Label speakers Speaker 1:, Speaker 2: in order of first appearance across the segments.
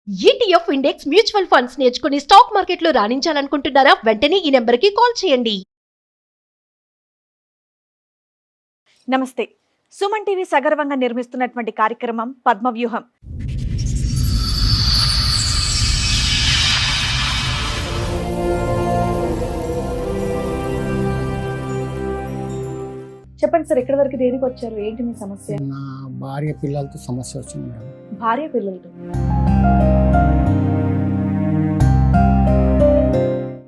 Speaker 1: ETF index mutual funds నేర్చుకుని stock మార్కెట్లో రాణించాలనుకుంటున్నారా? వెంటనే ఈ నెంబర్కి కాల్ చేయండి.
Speaker 2: నమస్తే. సుమన్ టీవీ సగర్వంగా నిర్మిస్తున్నటువంటి కార్యక్రమం పద్మవ్యూహం. చెప్పండి సార్, ఎక్కడి వరకు దేనికి వచ్చారు? ఏంటి మీ సమస్య?
Speaker 3: నా భార్య పిల్లలతో సమస్య వచ్చింది మేడం.
Speaker 2: భార్య పిల్లలతో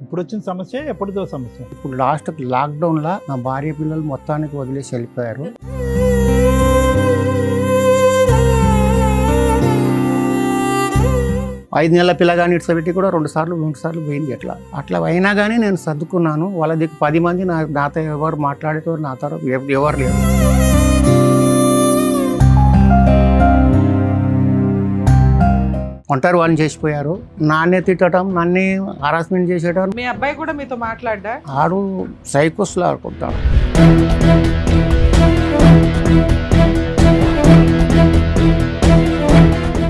Speaker 4: ఇప్పుడు వచ్చిన సమస్య ఎప్పటిదో సమస్య?
Speaker 3: ఇప్పుడు లాస్ట్ లాక్డౌన్లో నా భార్య పిల్లలు మొత్తానికి వదిలేసి వెళ్ళిపోయారు. ఐదు నెలల పిల్లగాని ఇడ్సబెట్టి కూడా రెండు సార్లు పోయింది. అట్లా అయినా కానీ నేను సర్దుకున్నాను. వాళ్ళ దగ్గర 10 మంది నాతో ఎవరు మాట్లాడేటవారు, నా తరఫు ఎవరు లేరు. ఒంటరి వాళ్ళని చేసిపోయారు. నాన్నే తిట్టడం, నన్నే హరాస్మెంట్ చేసేటం.
Speaker 5: మీ అబ్బాయి కూడా మీతో మాట్లాడ్డా?
Speaker 3: ఆడు సైకోస్లో ఆడుకుంటాడు.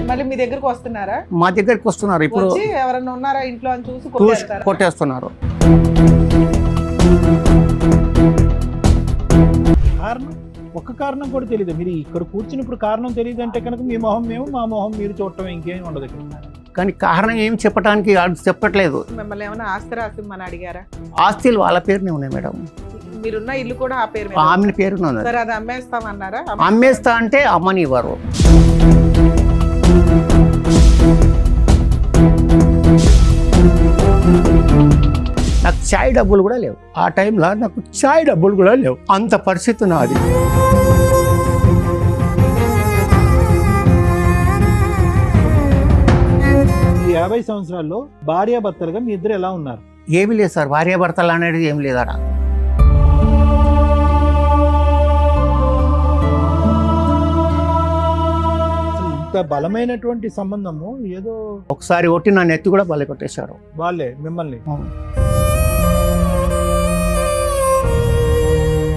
Speaker 5: మళ్ళీ మీ దగ్గరకు వస్తున్నారా?
Speaker 3: మా దగ్గరికి వస్తున్నారు. ఇప్పుడు
Speaker 5: ఎవరన్నా ఉన్నారా ఇంట్లో అని చూసి
Speaker 3: కొట్టేస్తున్నారు.
Speaker 4: కారణం ఒక్క కారణం కూడా తెలియదు. మీరు ఇక్కడ కూర్చున్నప్పుడు కారణం తెలియదు అంటే కనుక మీ మొహం మేము, మా మొహం మీరు చూడటం, ఇంకేం ఉండదు.
Speaker 3: కానీ కారణం ఏం చెప్పడానికి చెప్పట్లేదు.
Speaker 5: మిమ్మల్ని ఏమైనా ఆస్తి రాసిమ్మని అడిగారా?
Speaker 3: ఆస్తులు వాళ్ళ పేరునే ఉన్నాయి మేడం.
Speaker 5: మీరున్న ఇల్లు కూడా ఆ పేరు
Speaker 3: ఆమె పేరునే ఉంది.
Speaker 5: సరే, అది అమ్మేస్తామన్నారా?
Speaker 3: అమ్మేస్తా అంటే అమ్మని ఇవ్వరు. నాకు చాయ్ డబ్బులు కూడా లేవు. ఆ టైంలో నాకు చాయ్ డబ్బులు కూడా లేవు. అంత పరిస్థితి నాది.
Speaker 4: ఈ 50 సంవత్సరాల్లో భార్యాభర్తలుగా మీ ఇద్దరు ఎలా ఉన్నారు?
Speaker 3: ఏమీ లేదు సార్, భార్యాభర్తలు అనేది ఏం లేదట.
Speaker 4: ఇంత బలమైనటువంటి సంబంధము ఏదో
Speaker 3: ఒకసారి ఒట్టి నా నెత్తి కూడా బలి కొట్టేశారు
Speaker 4: వాళ్ళే మిమ్మల్ని.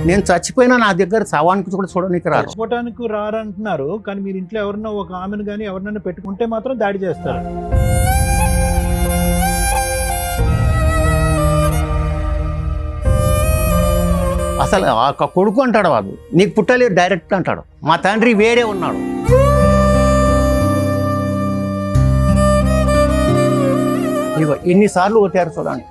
Speaker 3: నేను చచ్చిపోయినా నా దగ్గర శవానికి కూడా చూడడానికి రారు.
Speaker 4: చచ్చిపోవటానికి రారంటున్నారు, కానీ మీరు ఇంట్లో ఎవరన్నా ఒక ఆమెను కానీ ఎవరినైనా పెట్టుకుంటే మాత్రం దాడి చేస్తారు.
Speaker 3: అసలు ఆ కొడుకు అంటాడు, వాడు నీకు పుట్టలేదు డైరెక్ట్ అంటాడు. మా తండ్రి వేరే ఉన్నాడు. ఇగో ఎన్నిసార్లు కొట్టారు చూడండి.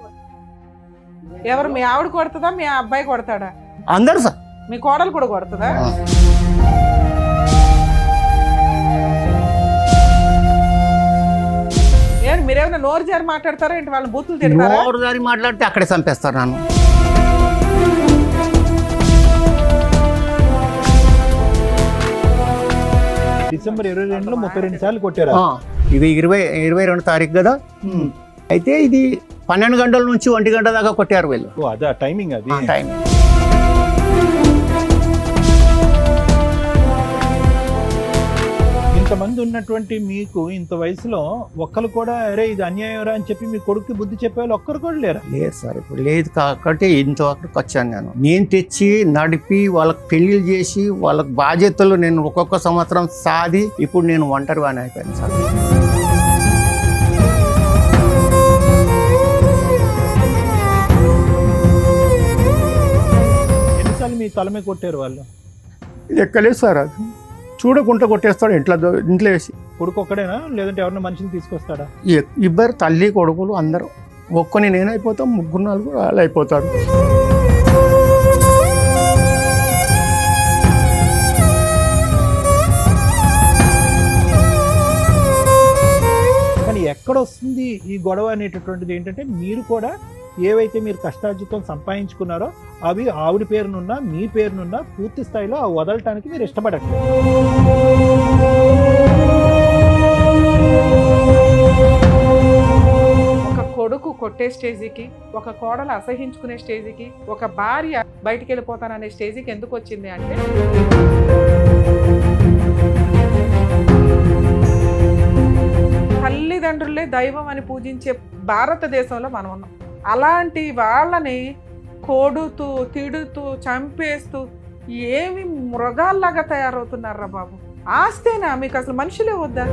Speaker 5: ఎవరు? మీ ఆవిడ కొడుతుందా? మీ అబ్బాయి కొడతాడా?
Speaker 3: అందరు సార్.
Speaker 5: మీ కోడలు కూడా కొడుతుందా? మీరేమైనా నోరు జారి మాట్లాడతారా ఏంటి? వాళ్ళని బూతులు తిడతారా?
Speaker 3: నోరు జారి మాట్లాడితే అక్కడే చంపేస్తారు నన్ను.
Speaker 4: డిసెంబర్ 22లో 32 సార్లు కొట్టారు.
Speaker 3: ఇది 22 తారీఖు కదా. అయితే ఇది 12 గంటల నుంచి 1 గంట దాకా కొట్టారు వీళ్ళు.
Speaker 4: అదే టైమింగ్. అది
Speaker 3: టైం.
Speaker 4: ఇంతమంది ఉన్నటువంటి మీకు ఇంత వయసులో ఒక్కరు కూడా అరే ఇది అన్యాయం అని చెప్పి మీ కొడుకు బుద్ధి చెప్పేవాళ్ళు ఒక్కరు కూడా లేరు?
Speaker 3: లేదు సార్, ఇప్పుడు లేదు కాబట్టి ఇంతవరకు వచ్చాను. నేను తెచ్చి నడిపి వాళ్ళకి పెళ్లి చేసి వాళ్ళకి బాధ్యతలు నేను ఒక్కొక్క సంవత్సరం సాది ఇప్పుడు నేను ఒంటరి వాడిని అయిపోయాను సార్.
Speaker 4: ఎన్నిసార్లు మీ తల మీద కొట్టారు వాళ్ళు?
Speaker 3: లెక్కలేదు సార్. అది చూడకుండా కొట్టేస్తాడు ఇంట్లో వేసి.
Speaker 4: కొడుకు ఒక్కడేనా లేదంటే ఎవరిన మనిషిని తీసుకొస్తాడా?
Speaker 3: ఇద్దరు తల్లి కొడుకులు అందరూ. ఒక్కని నేనైపోతాం, 3-4 వాళ్ళు అయిపోతారు.
Speaker 4: కానీ ఎక్కడ వస్తుంది ఈ గొడవ అనేటటువంటిది? ఏంటంటే మీరు కూడా ఏవైతే మీరు కష్టార్జితం సంపాదించుకున్నారో అవి ఆవిడ పేరునున్నా మీ పేరునున్నా పూర్తి స్థాయిలో ఆ వదలటానికి మీరు ఇష్టపడట్లేదు.
Speaker 5: ఒక కొడుకు కొట్టే స్టేజీకి, ఒక కోడలు అసహించుకునే స్టేజీకి, ఒక భార్య బయటికి వెళ్ళిపోతాననే స్టేజీకి ఎందుకు వచ్చింది అంటే, తల్లిదండ్రులే దైవం అని పూజించే భారతదేశంలో మనం ఉన్నాం. అలాంటి వాళ్ళని కొడుతూ తిడుతూ చంపేస్తూ ఏమి మృగాల్లాగా తయారవుతున్నారా బాబు? ఆస్తేనా మీకు? అసలు మనుషులే వద్దా?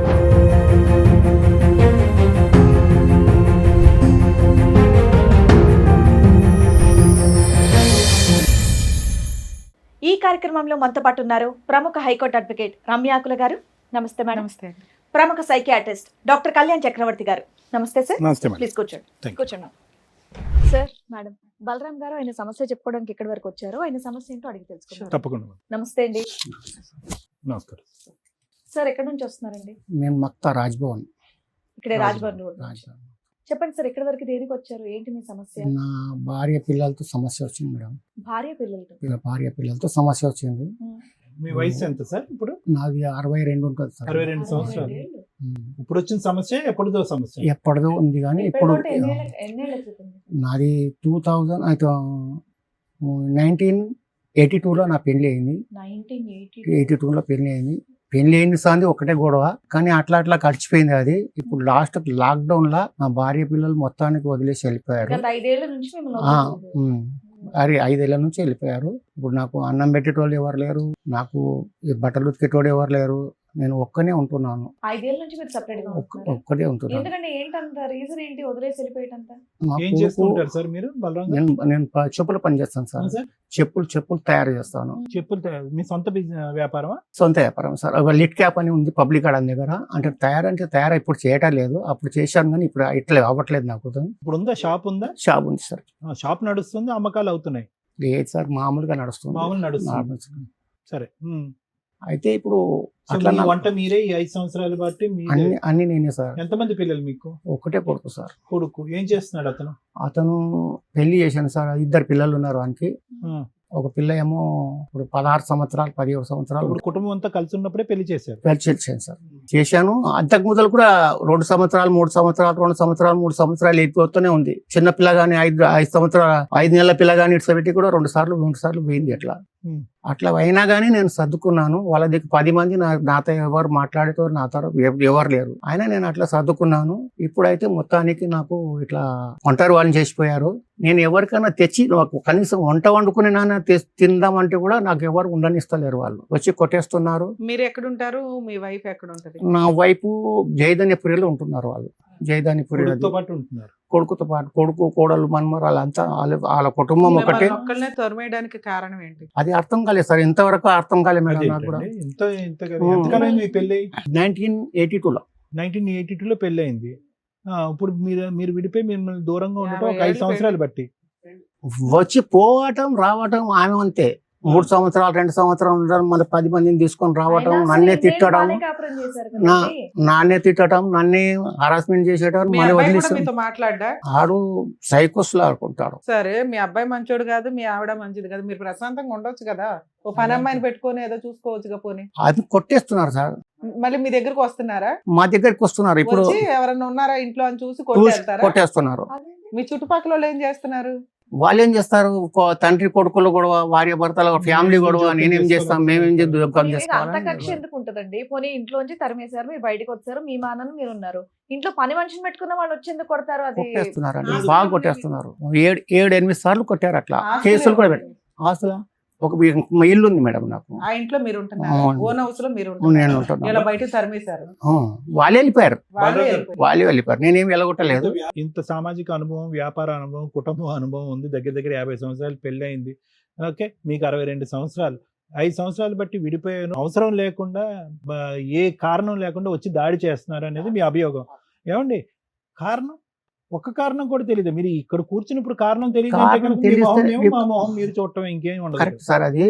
Speaker 2: కార్యక్రమంలో మనతో పాటు ఉన్నారు ప్రముఖ హైకోర్టు అడ్వకేట్ రమ్యాకుల గారు. నమస్తే మేడం.
Speaker 5: నమస్తే అండి.
Speaker 2: ప్రముఖ సైకియాట్రిస్ట్ డాక్టర్ కళ్యాణ్ చక్రవర్తి గారు. నమస్తే సార్.
Speaker 4: నమస్తే మేడం.
Speaker 2: ప్లీజ్ కూర్చోండి.
Speaker 4: Thank you.
Speaker 2: కూర్చోండి సార్. మేడం బలరాం గారు ఆయన సమస్య చెప్పుకోవడానికి ఇక్కడి వరకు వచ్చారు. ఆయన సమస్య ఏంటో అడిగి తెలుసుకుందాం.
Speaker 4: తప్పకుండా మేడం.
Speaker 2: నమస్తే అండి.
Speaker 4: నమస్కారం.
Speaker 2: సార్ ఎక్కడి నుంచి వస్తున్నారండి?
Speaker 3: మేము మక్తా రాజ్భవన్.
Speaker 2: ఇక్కడే రాజ్భవన్ రోడ్ నుంచి.
Speaker 3: రాజ్భవన్.
Speaker 2: చెప్పండి సార్, ఎక్కడి వరకు దేనికి వచ్చారు? ఏంటి మీ సమస్య?
Speaker 3: నా భార్య పిల్లలతో సమస్య వచ్చింది మేడం.
Speaker 2: భార్య పిల్లలతో.
Speaker 3: భార్య పిల్లలతో సమస్య వచ్చింది.
Speaker 4: మీ వయసు ఎంత సార్? ఇప్పుడు
Speaker 3: నాది 62 ఉంటుంది సార్.
Speaker 4: 62 సంవత్సరాలు. ఇప్పుడు వచ్చిన సమస్య ఎప్పుడుదో సమస్య?
Speaker 3: ఎప్పటిదో ఉంది కానీ ఇప్పుడు
Speaker 2: ఎన్నేళ్ళ క్రితం?
Speaker 3: నాది 1982లో నా పెళ్లి అయింది. 82లో పెళ్లి అయింది. పెళ్లి అయిన సాంది ఒకటే గొడవ, కానీ అట్లా అట్లా గడిచిపోయింది అది. ఇప్పుడు లాస్ట్ లాక్డౌన్ లా నా భార్య పిల్లలు మొత్తానికి వదిలేసి వెళ్ళిపోయారు.
Speaker 2: గత 5 ఏళ్ల నుంచి మిమ్మల్ని
Speaker 3: ఆ,
Speaker 2: వదిలేశారు.
Speaker 3: ఉమ్. అది 5 ఏళ్ల నుంచి వెళ్ళిపోయారు. ఇప్పుడు నాకు అన్నం పెట్టేటోళ్ళు ఎవరు లేరు, నాకు ఈ బట్టలు ఉతికేటోడు ఎవరు లేరు. నేను ఒక్కనే ఉంటున్నాను.
Speaker 2: 5 ఏళ్ల నుంచి మీరు సెపరేట్ గా ఉంటున్నారా?
Speaker 3: ఒక్కడే ఉంటున్నాను.
Speaker 2: ఎందుకంటే ఏంటంత రీజన్ ఏంటి వదిలేసి వెళ్ళిపోయేటంత?
Speaker 3: మా
Speaker 4: ఏం
Speaker 3: కొడుకు-
Speaker 4: చేస్తుంటారు సార్ మీరు బలరాం గారు?
Speaker 3: నేను చెప్పుల పని చేస్తాను సార్.
Speaker 4: సార్
Speaker 3: చెప్పులు తయారు చేస్తాను.
Speaker 4: చెప్పులు మీ సొంత వ్యాపారమా?
Speaker 3: సొంత వ్యాపారం సార్. ఒక లిట్ క్యాప్ అని ఉంది పబ్లిక్ గార్డెన్ దగ్గర. అంటే తయారు ఇప్పుడు చేయటం లేదు. అప్పుడు చేశాను కానీ ఇప్పుడు ఇట్లా అవ్వట్లేదు నాకు.
Speaker 4: ఇప్పుడు ఉందా? షాప్ ఉందా?
Speaker 3: షాప్ ఉంది సార్.
Speaker 4: షాప్ నడుస్తుంది, అమ్మకాలు అవుతున్నాయి.
Speaker 3: లేదు సార్, మామూలుగా నడుస్తుంది.
Speaker 4: మామూలు నడుస్తుంది.
Speaker 3: నడుస్తుంది.
Speaker 4: సరే.
Speaker 3: అయితే ఇప్పుడు
Speaker 4: సో
Speaker 3: అట్లా
Speaker 4: మీ
Speaker 3: నా-
Speaker 4: వంట మీరే ఈ 5 సంవత్సరాలు బట్టి మీరే.
Speaker 3: అన్ని నేనే సార్.
Speaker 4: ఎంతమంది పిల్లలు మీకు?
Speaker 3: ఒకటే కొడుకు సార్.
Speaker 4: కొడుకు ఏం చేస్తున్నాడు అతను?
Speaker 3: అతను పెళ్లి చేశాను సార్. 2 పిల్లలు ఉన్నారు వానికి.
Speaker 4: ఆ.
Speaker 3: ఒక పిల్ల ఏమో ఇప్పుడు 16 సంవత్సరాలు 17 సంవత్సరాలు
Speaker 4: ఇప్పుడు కుటుంబం అంతా కలిసి ఉన్నప్పుడే పెళ్లి చేశారు.
Speaker 3: పెళ్లి చేశాను సార్. చేశాను. అంతకు మొదలు కూడా 2 సంవత్సరాలు 3 సంవత్సరాలు 2 సంవత్సరాలు 3 సంవత్సరాలు వెళ్ళిపోతూనే ఉంది. చిన్న పిల్ల గానీ 5 సంవత్సరాలు 5 నెలల పిల్ల గానీ ఇట్స్ పెట్టి కూడా 2 సార్లు 3 సార్లు పోయింది. అట్లా అయినా కానీ నేను సర్దుకున్నాను. వాళ్ళ దగ్గర 10 మంది నాతో ఎవరు మాట్లాడేటో నాతో ఎవరు లేరు. అయినా నేను అట్లా సర్దుకున్నాను. ఇప్పుడైతే మొత్తానికి నాకు ఇట్లా ఒంటరి వాళ్ళని చేసిపోయారు. నేను ఎవరికైనా తెచ్చి నాకు కనీసం వంట వండుకుని నాన్న తిందామంటే కూడా నాకు ఎవరు ఉండనిస్తలేరు. వాళ్ళు వచ్చి కొట్టేస్తున్నారు.
Speaker 5: మీరు ఎక్కడుంటారు? మీ వైఫ్ ఎక్కడ ఉంటది?
Speaker 3: నా వైపు జయధాన్యపురిలో ఉంటున్నారు. వాళ్ళు జయధాన్యపురి
Speaker 4: కొడుకుతో పాటు ఉంటున్నారు.
Speaker 3: కొడుకుతో పాటు కొడుకు కోడలు మనమరాలు అంతా వాళ్ళ కుటుంబం ఒకటే.
Speaker 5: మిమ్మల్ని ఒక్కళ్ళనే తొరమేయడానికి కారణం ఏంటి?
Speaker 3: అది అర్థం కాలేదు సార్. ఇంతవరకు అర్థం కాలేదు మేడం నాకు కూడా.
Speaker 4: అదేంటండి? ఎంతకాలం మీ పెళ్ళి?
Speaker 3: 1982లో
Speaker 4: 1982లో పెళ్లి అయింది. ఇప్పుడు మీరు విడిపోయి మిమ్మల్ని దూరంగా ఉండటం ఒక 5
Speaker 5: 50
Speaker 4: సంవత్సరాలు బట్టి.
Speaker 3: వచ్చి పోవటం రావటం ఆమె అంతే. 3 సంవత్సరాలు 2 సంవత్సరాలు ఉండడం, మళ్ళీ 10 మందిని తీసుకొని రావటం,
Speaker 2: అయినా
Speaker 3: నన్నే
Speaker 2: అసలు
Speaker 3: తిట్టడం,
Speaker 2: బాగానే కాపురం చేశారు
Speaker 3: నా
Speaker 2: కదండి.
Speaker 3: నాన్నే తిట్టడం, నన్నే హరాస్మెంట్ చేసేటం,
Speaker 5: మీ
Speaker 3: మళ్ళీ
Speaker 5: అబ్బాయి కూడా
Speaker 3: వదిలేసి
Speaker 5: మీతో మాట్లాడ్డా?
Speaker 3: ఆడు సైకోస్లో ఆడుకుంటాడు.
Speaker 5: సరే, మీ అబ్బాయి మంచోడు కాదు, మీ ఆవిడ మంచిది కాదు, మీరు ప్రశాంతంగా ఉండొచ్చు కదా. ఓ పని అమ్మాయిని పెట్టుకొని ఏదో చూసుకోవచ్చుగా. పోనీ
Speaker 3: అది కొట్టేస్తున్నారు సార్.
Speaker 5: మళ్ళీ మీ దగ్గరకు వస్తున్నారా?
Speaker 3: మా దగ్గరికి వస్తున్నారు. ఇప్పుడు
Speaker 5: వచ్చి ఎవరన్నా ఉన్నారా ఇంట్లో అని చూసి కొట్టేస్తారా?
Speaker 3: కొట్టేస్తున్నారు.
Speaker 5: మీ చుట్టుపక్కల వాళ్ళు ఏం చేస్తున్నారు?
Speaker 3: వాళ్ళు ఏం చేస్తారు? తండ్రి కొడుకులు గొడవ, భార్య భర్తల ఫ్యామిలీ గొడవ. నేనేం చేస్తాం, మేమేం
Speaker 2: పోనీ మీకు అంత కక్ష
Speaker 3: చేసుకోవాలి.
Speaker 2: ఎందుకు ఉంటదండి? పోనీ ఇంట్లోంచి తరిమేశారు, మీరు బయటకు వచ్చారు, మీ మానని మీరు ఉన్నారు. ఇంట్లో పని మనిషిని పెట్టుకున్న వాళ్ళు వచ్చేందుకు కొడతారు? అది
Speaker 3: కొట్టేస్తున్నారు అండి,
Speaker 5: ఆస్తులు
Speaker 3: బాగా కొట్టేస్తున్నారు. 7-8 సార్లు కొట్టారు అట్లా.
Speaker 5: ఆస్తులు
Speaker 3: కేసులు కూడా
Speaker 5: ఏముంది?
Speaker 3: పెట్టారు. అసలు ఒక ఇల్లు ఉంది మేడం నాకు.
Speaker 5: ఆ ఇంట్లో మీరు ఉంటున్నారు,
Speaker 3: అవును.
Speaker 5: ఓన్ హౌస్ లో మీరు
Speaker 3: నేను
Speaker 5: ఉంటున్నారు.
Speaker 3: ఉంటున్నాను.
Speaker 5: ఇలా బయట తరిమేశారు.
Speaker 3: వాళ్ళే వెళ్ళిపోయారు.
Speaker 5: వాళ్ళే
Speaker 3: వాళ్ళే వెళ్ళిపోయారు. నేనేం వెళ్ళగొట్టలేదు.
Speaker 4: ఇంత సామాజిక అనుభవం, వ్యాపార అనుభవం, కుటుంబ అనుభవం ఉంది. దగ్గర 50 సంవత్సరాలు పెళ్లి అయింది. ఓకే, మీకు 62 సంవత్సరాలు. 5 సంవత్సరాలు బట్టి విడిపోయాను. అవసరం లేకుండా ఏ కారణం లేకుండా వచ్చి దాడి చేస్తున్నారు అనేది మీ అభియోగం. ఏమండి, కారణం ఒక్క కారణం కూడా తెలియదు. మీరు ఇక్కడ కూర్చుని ఇప్పుడు కారణం తెలియదు అంటే
Speaker 3: కారణం
Speaker 4: కనుక మీ
Speaker 3: తెలిస్తే
Speaker 4: మొహం ఏమో, మా మొహం మీరు చూడటం, ఇంకేం ఉండదు.
Speaker 3: కరెక్ట్ సార్ అది.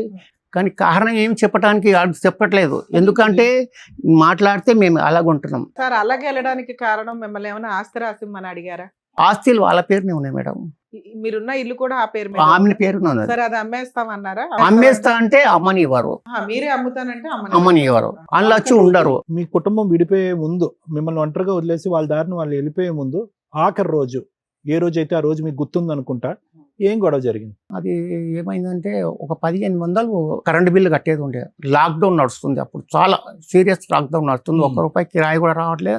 Speaker 3: కానీ కారణం ఏం చెప్పడానికి చెప్పట్లేదు. ఎందుకంటే మాట్లాడితే మేము అలాగుంటున్నాం.
Speaker 5: సార్, అలాగే వెళ్ళడానికి కారణం మిమ్మల్ని ఏమైనా ఆస్తి రాసిమ్మని అడిగారా?
Speaker 3: ఆస్తులు వాళ్ళ పేరునే ఉన్నాయి మేడం.
Speaker 5: మీరున్న ఇల్లు కూడా ఆ పేరు మీద
Speaker 3: ఆమె
Speaker 5: ఉందా?
Speaker 3: పేరునే ఉన్నది.
Speaker 5: సరే, అది అమ్మేస్తామన్నారా?
Speaker 3: అమ్మేస్తా అంటే అమ్మని ఇవ్వరు,
Speaker 5: మీరే అమ్ముతానంటే
Speaker 3: అమ్మని ఇవ్వరు. అందులో వచ్చి ఉండరు.
Speaker 4: మీ కుటుంబం విడిపోయే ముందు, మిమ్మల్ని ఒంటరిగా వదిలేసి వాళ్ళ దారిని వాళ్ళు వెళ్ళిపోయే ముందు, ఆఖరి రోజు ఏ రోజు అయితే ఆ రోజు మీకు గుర్తుంది అనుకుంటా, ఏం గొడవ జరిగింది?
Speaker 3: అది ఏమైందంటే ఒక 1500 కరెంట్ బిల్లు కట్టేది ఉండే. లాక్డౌన్ నడుస్తుంది అప్పుడు, చాలా సీరియస్ లాక్డౌన్ నడుస్తుంది. ₹1 కిరాయి కూడా రావట్లే,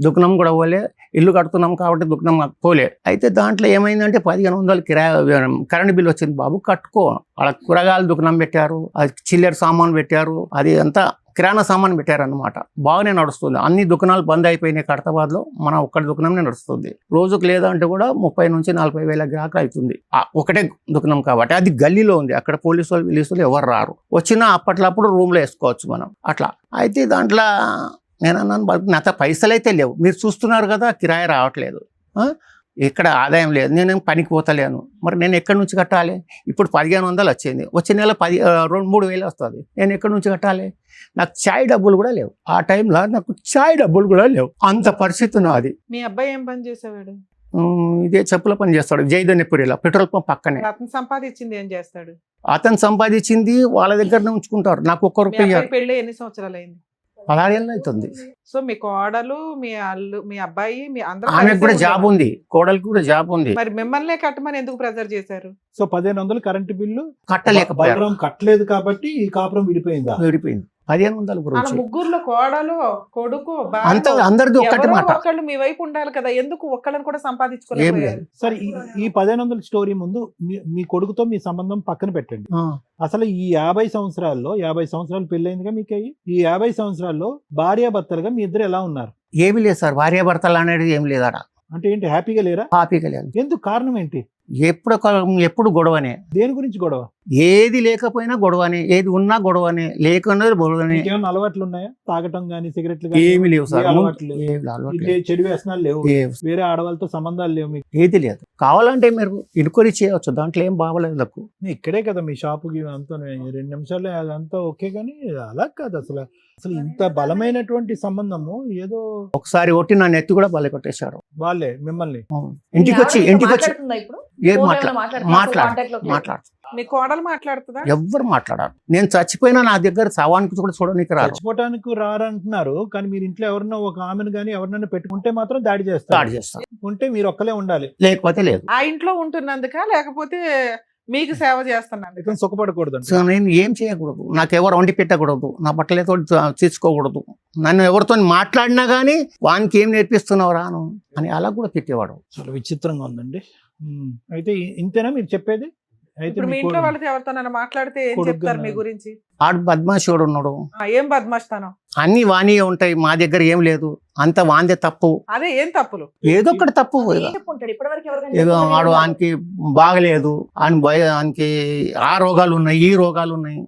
Speaker 3: దుకాణం కూడా పోలే. ఇల్లు కడుతున్నాం కాబట్టి దుకాణం పోలే. అయితే దాంట్లో ఏమైందంటే 1500 కిరాయి కరెంట్ బిల్లు వచ్చింది. బాబు కట్టుకో. వాళ్ళ కూరగాయలు దుకాణం పెట్టారు, అది చిల్లర సామాన్ పెట్టారు, అది అంతా కిరాణా సామాన్ పెట్టారనమాట. బాగానే నడుస్తుంది. అన్ని దుకాణాలు బంద్ అయిపోయినాయి ఖైరతాబాద్లో. మన ఒక్కటి దుకాణమే నడుస్తుంది. రోజుకు లేదంటే కూడా 30 నుంచి 40 వేల గ్రాహకులు అవుతుంది. ఒకటే దుకాణం కాబట్టి అది గల్లీలో ఉంది. అక్కడ పోలీసు వాళ్ళు ఎవరు రారు. వచ్చినా అప్పట్లప్పుడు రూమ్లో వేసుకోవచ్చు మనం అట్లా. అయితే దాంట్లో నేను అన్నాను, నాతో పైసలు అయితే లేవు, మీరు చూస్తున్నారు కదా కిరాయి రావట్లేదు, ఇక్కడ ఆదాయం లేదు, నేనేం పనికి పోతలేను, మరి నేను ఎక్కడి నుంచి కట్టాలి? ఇప్పుడు 1500 వచ్చింది, వచ్చే నెల 2-3 వేలు వస్తుంది, నేను ఎక్కడి నుంచి కట్టాలి? నాకు చాయ్ డబ్బులు కూడా లేవు. ఆ టైంలో నాకు చాయ్ డబ్బులు కూడా లేవు. అంత పరిస్థితి నాది.
Speaker 5: మీ అబ్బాయి ఏం పని చేసేవాడు?
Speaker 3: ఇదే చెప్పుల పని చేస్తాడు జైదన్నపురిలో, పెట్రోల్ పంప్ పక్కనే.
Speaker 5: అతను సంపాదించింది ఏం చేస్తాడు?
Speaker 3: అతను సంపాదించింది వాళ్ళ దగ్గరనే ఉంచుకుంటారు. నాకు ఒక్క
Speaker 5: మీ
Speaker 3: రూపాయి
Speaker 5: అబ్బాయి పెళ్ళి ఎన్ని సంవత్సరాలు అయింది?
Speaker 3: 16 ఏళ్ళు అవుతుంది.
Speaker 5: సో మీ కోడలు, మీ అల్లు, మీ అబ్బాయి, మీ అందరూ
Speaker 3: ఆమెకు
Speaker 5: కలిసే
Speaker 3: కూడా జాబ్
Speaker 5: ఉండేవారు.
Speaker 3: ఉంది, కోడలికి కూడా జాబ్ ఉంది.
Speaker 5: మరి మిమ్మల్నే కట్టమని ఎందుకు ప్రెజర్ చేశారు?
Speaker 4: సో 1500 కరెంటు బిల్లు
Speaker 3: కట్టలేకపోయారు,
Speaker 4: బలరాం కట్టలేదు కాబట్టి ఈ కాపురం విడిపోయిందా?
Speaker 3: విడిపోయింది. 1500
Speaker 5: వాళ్ళ
Speaker 3: గురించి
Speaker 5: ముగ్గురులో కోడలు, కొడుకు,
Speaker 3: అంత
Speaker 5: భార్య,
Speaker 3: అందరిది ఒక్కటి
Speaker 5: ఎవరో
Speaker 3: మాట.
Speaker 5: ఒకళ్ళు మీ వైపు ఉండాలి కదా, ఎందుకు ఒక్కళ్ళని కూడా
Speaker 3: ఏం
Speaker 5: సంపాదించుకోలేకపోయారు?
Speaker 3: లేదు.
Speaker 4: సరే ఈ 1500 స్టోరీ ముందు మీ కొడుకుతో మీ సంబంధం పక్కన పెట్టండి. అసలు ఈ 50 సంవత్సరాలు పెళ్ళైందిగా మీకు అయ్యి, ఈ 50 సంవత్సరాల్లో భార్యాభర్తలుగా మీ ఇద్దరు ఎలా ఉన్నారు?
Speaker 3: ఏమి లేదు సార్, భార్యాభర్తలు అనేది ఏం లేదు అక్కడ.
Speaker 4: అంటే ఏంటి, హ్యాపీగా లేరా?
Speaker 3: హ్యాపీగా లేదు.
Speaker 4: ఎందుకు, కారణం ఏంటి?
Speaker 3: ఎప్పుడు గొడవనే,
Speaker 4: దేని గురించి గొడవ?
Speaker 3: ఏది లేకపోయినా గొడవనే, ఏది ఉన్నా గొడవనే, లేకున్నా గొడవనే.
Speaker 4: ఏమైనా అలవాట్లు ఉన్నాయా? తాగటం గానీ, సిగరెట్లు
Speaker 3: ఏమి లేవు సార్,
Speaker 4: అలవాట్లు
Speaker 3: ఏమి అలవాటు లేదు.
Speaker 4: చెడు వ్యసనాలు లేవు,
Speaker 3: ఏం
Speaker 4: వేరే ఆడవాళ్ళతో సంబంధాలు లేవు మీకు?
Speaker 3: ఏది లేదు. కావాలంటే మీరు ఇనుకొని చేయవచ్చు, దాంట్లో ఏం బాగలేదు నాకు.
Speaker 4: ఇక్కడే కదా మీ షాపుకి అంతా 2 నిమిషాలు అదంతా ఓకే, కానీ అలా కాదు. అసలు ఇంత బలమైనటువంటి సంబంధము ఏదో
Speaker 3: ఒకసారి ఒట్టి నా నెత్తి కూడా బలి కొట్టేశారు
Speaker 4: వాళ్ళే మిమ్మల్ని.
Speaker 3: ఇంటికి వచ్చి
Speaker 2: మాట్లాడుతుందా ఇప్పుడు?
Speaker 3: ఏం
Speaker 2: ఫోన్
Speaker 3: మాట్లాడు
Speaker 2: ఏమైనా మాట్లాడుతుందా? Contact లోకి లేదు.
Speaker 3: మాట్లాడు
Speaker 5: మీ కోడలు మాట్లాడుతుందా?
Speaker 3: ఎవ్వరు మాట్లాడారు. నేను చచ్చిపోయినా నా దగ్గర శవానికి కూడా చూడడానికి రారు.
Speaker 4: చచ్చిపోవటానికి రారంటున్నారు, కానీ మీరు ఇంట్లో ఎవరన్నా ఒక ఆమెను కానీ ఎవరినైనా పెట్టుకుంటే మాత్రం దాడి
Speaker 3: దాడి
Speaker 4: చేస్తారు.
Speaker 3: చేస్తాను,
Speaker 4: ఉంటే మీరు ఒక్కలే ఉండాలి,
Speaker 3: లేకపోతే లేదు.
Speaker 5: ఆ ఇంట్లో ఉంటున్నందుక, లేకపోతే మీకు సేవ చేస్తున్నందుక?
Speaker 4: ఇక సుఖపడకూడదు అంటే.
Speaker 3: సో నేను ఏం చేయకూడదు, నాకు ఎవరు వండి పెట్టకూడదు, నా బట్టలతో తీసుకోకూడదు, నన్ను ఎవరితో మాట్లాడినా కానీ వానికి ఏం నేర్పిస్తున్నావు రాను అని అలా కూడా తిట్టేవాడు.
Speaker 4: చాలా విచిత్రంగా ఉందండి. అయితే ఇంతేనా మీరు చెప్పేది? అయితే
Speaker 5: ఇప్పుడు మీ
Speaker 4: మీ
Speaker 5: ఇంట్లో
Speaker 4: కొడుకు-
Speaker 5: వాళ్ళతో ఎవరితో మాట్లాడితే ఏం
Speaker 4: కొడుకు
Speaker 5: చెప్తారు మీ
Speaker 4: అన్నారు.
Speaker 5: గురించి?
Speaker 3: ఆడు బద్మాషుడు ఉన్నాడు,
Speaker 5: ఏం బద్మాస్తాను?
Speaker 3: అన్ని వాణియే ఉంటాయి, మా దగ్గర ఏం లేదు, అంత వాందే తప్పు,
Speaker 5: అదే ఏం తప్పులు?
Speaker 3: ఏదో ఒకటి తప్పు.
Speaker 2: ఏం చెప్పుంటాడు ఇప్పటివరకు? ఎవరికైనా
Speaker 3: ఏదో
Speaker 2: చెప్పుంటాడు?
Speaker 3: వాడు ఆయనకి బాగలేదు, ఆయనకి ఆ రోగాలు ఉన్నాయి, ఈ రోగాలు ఉన్నాయి,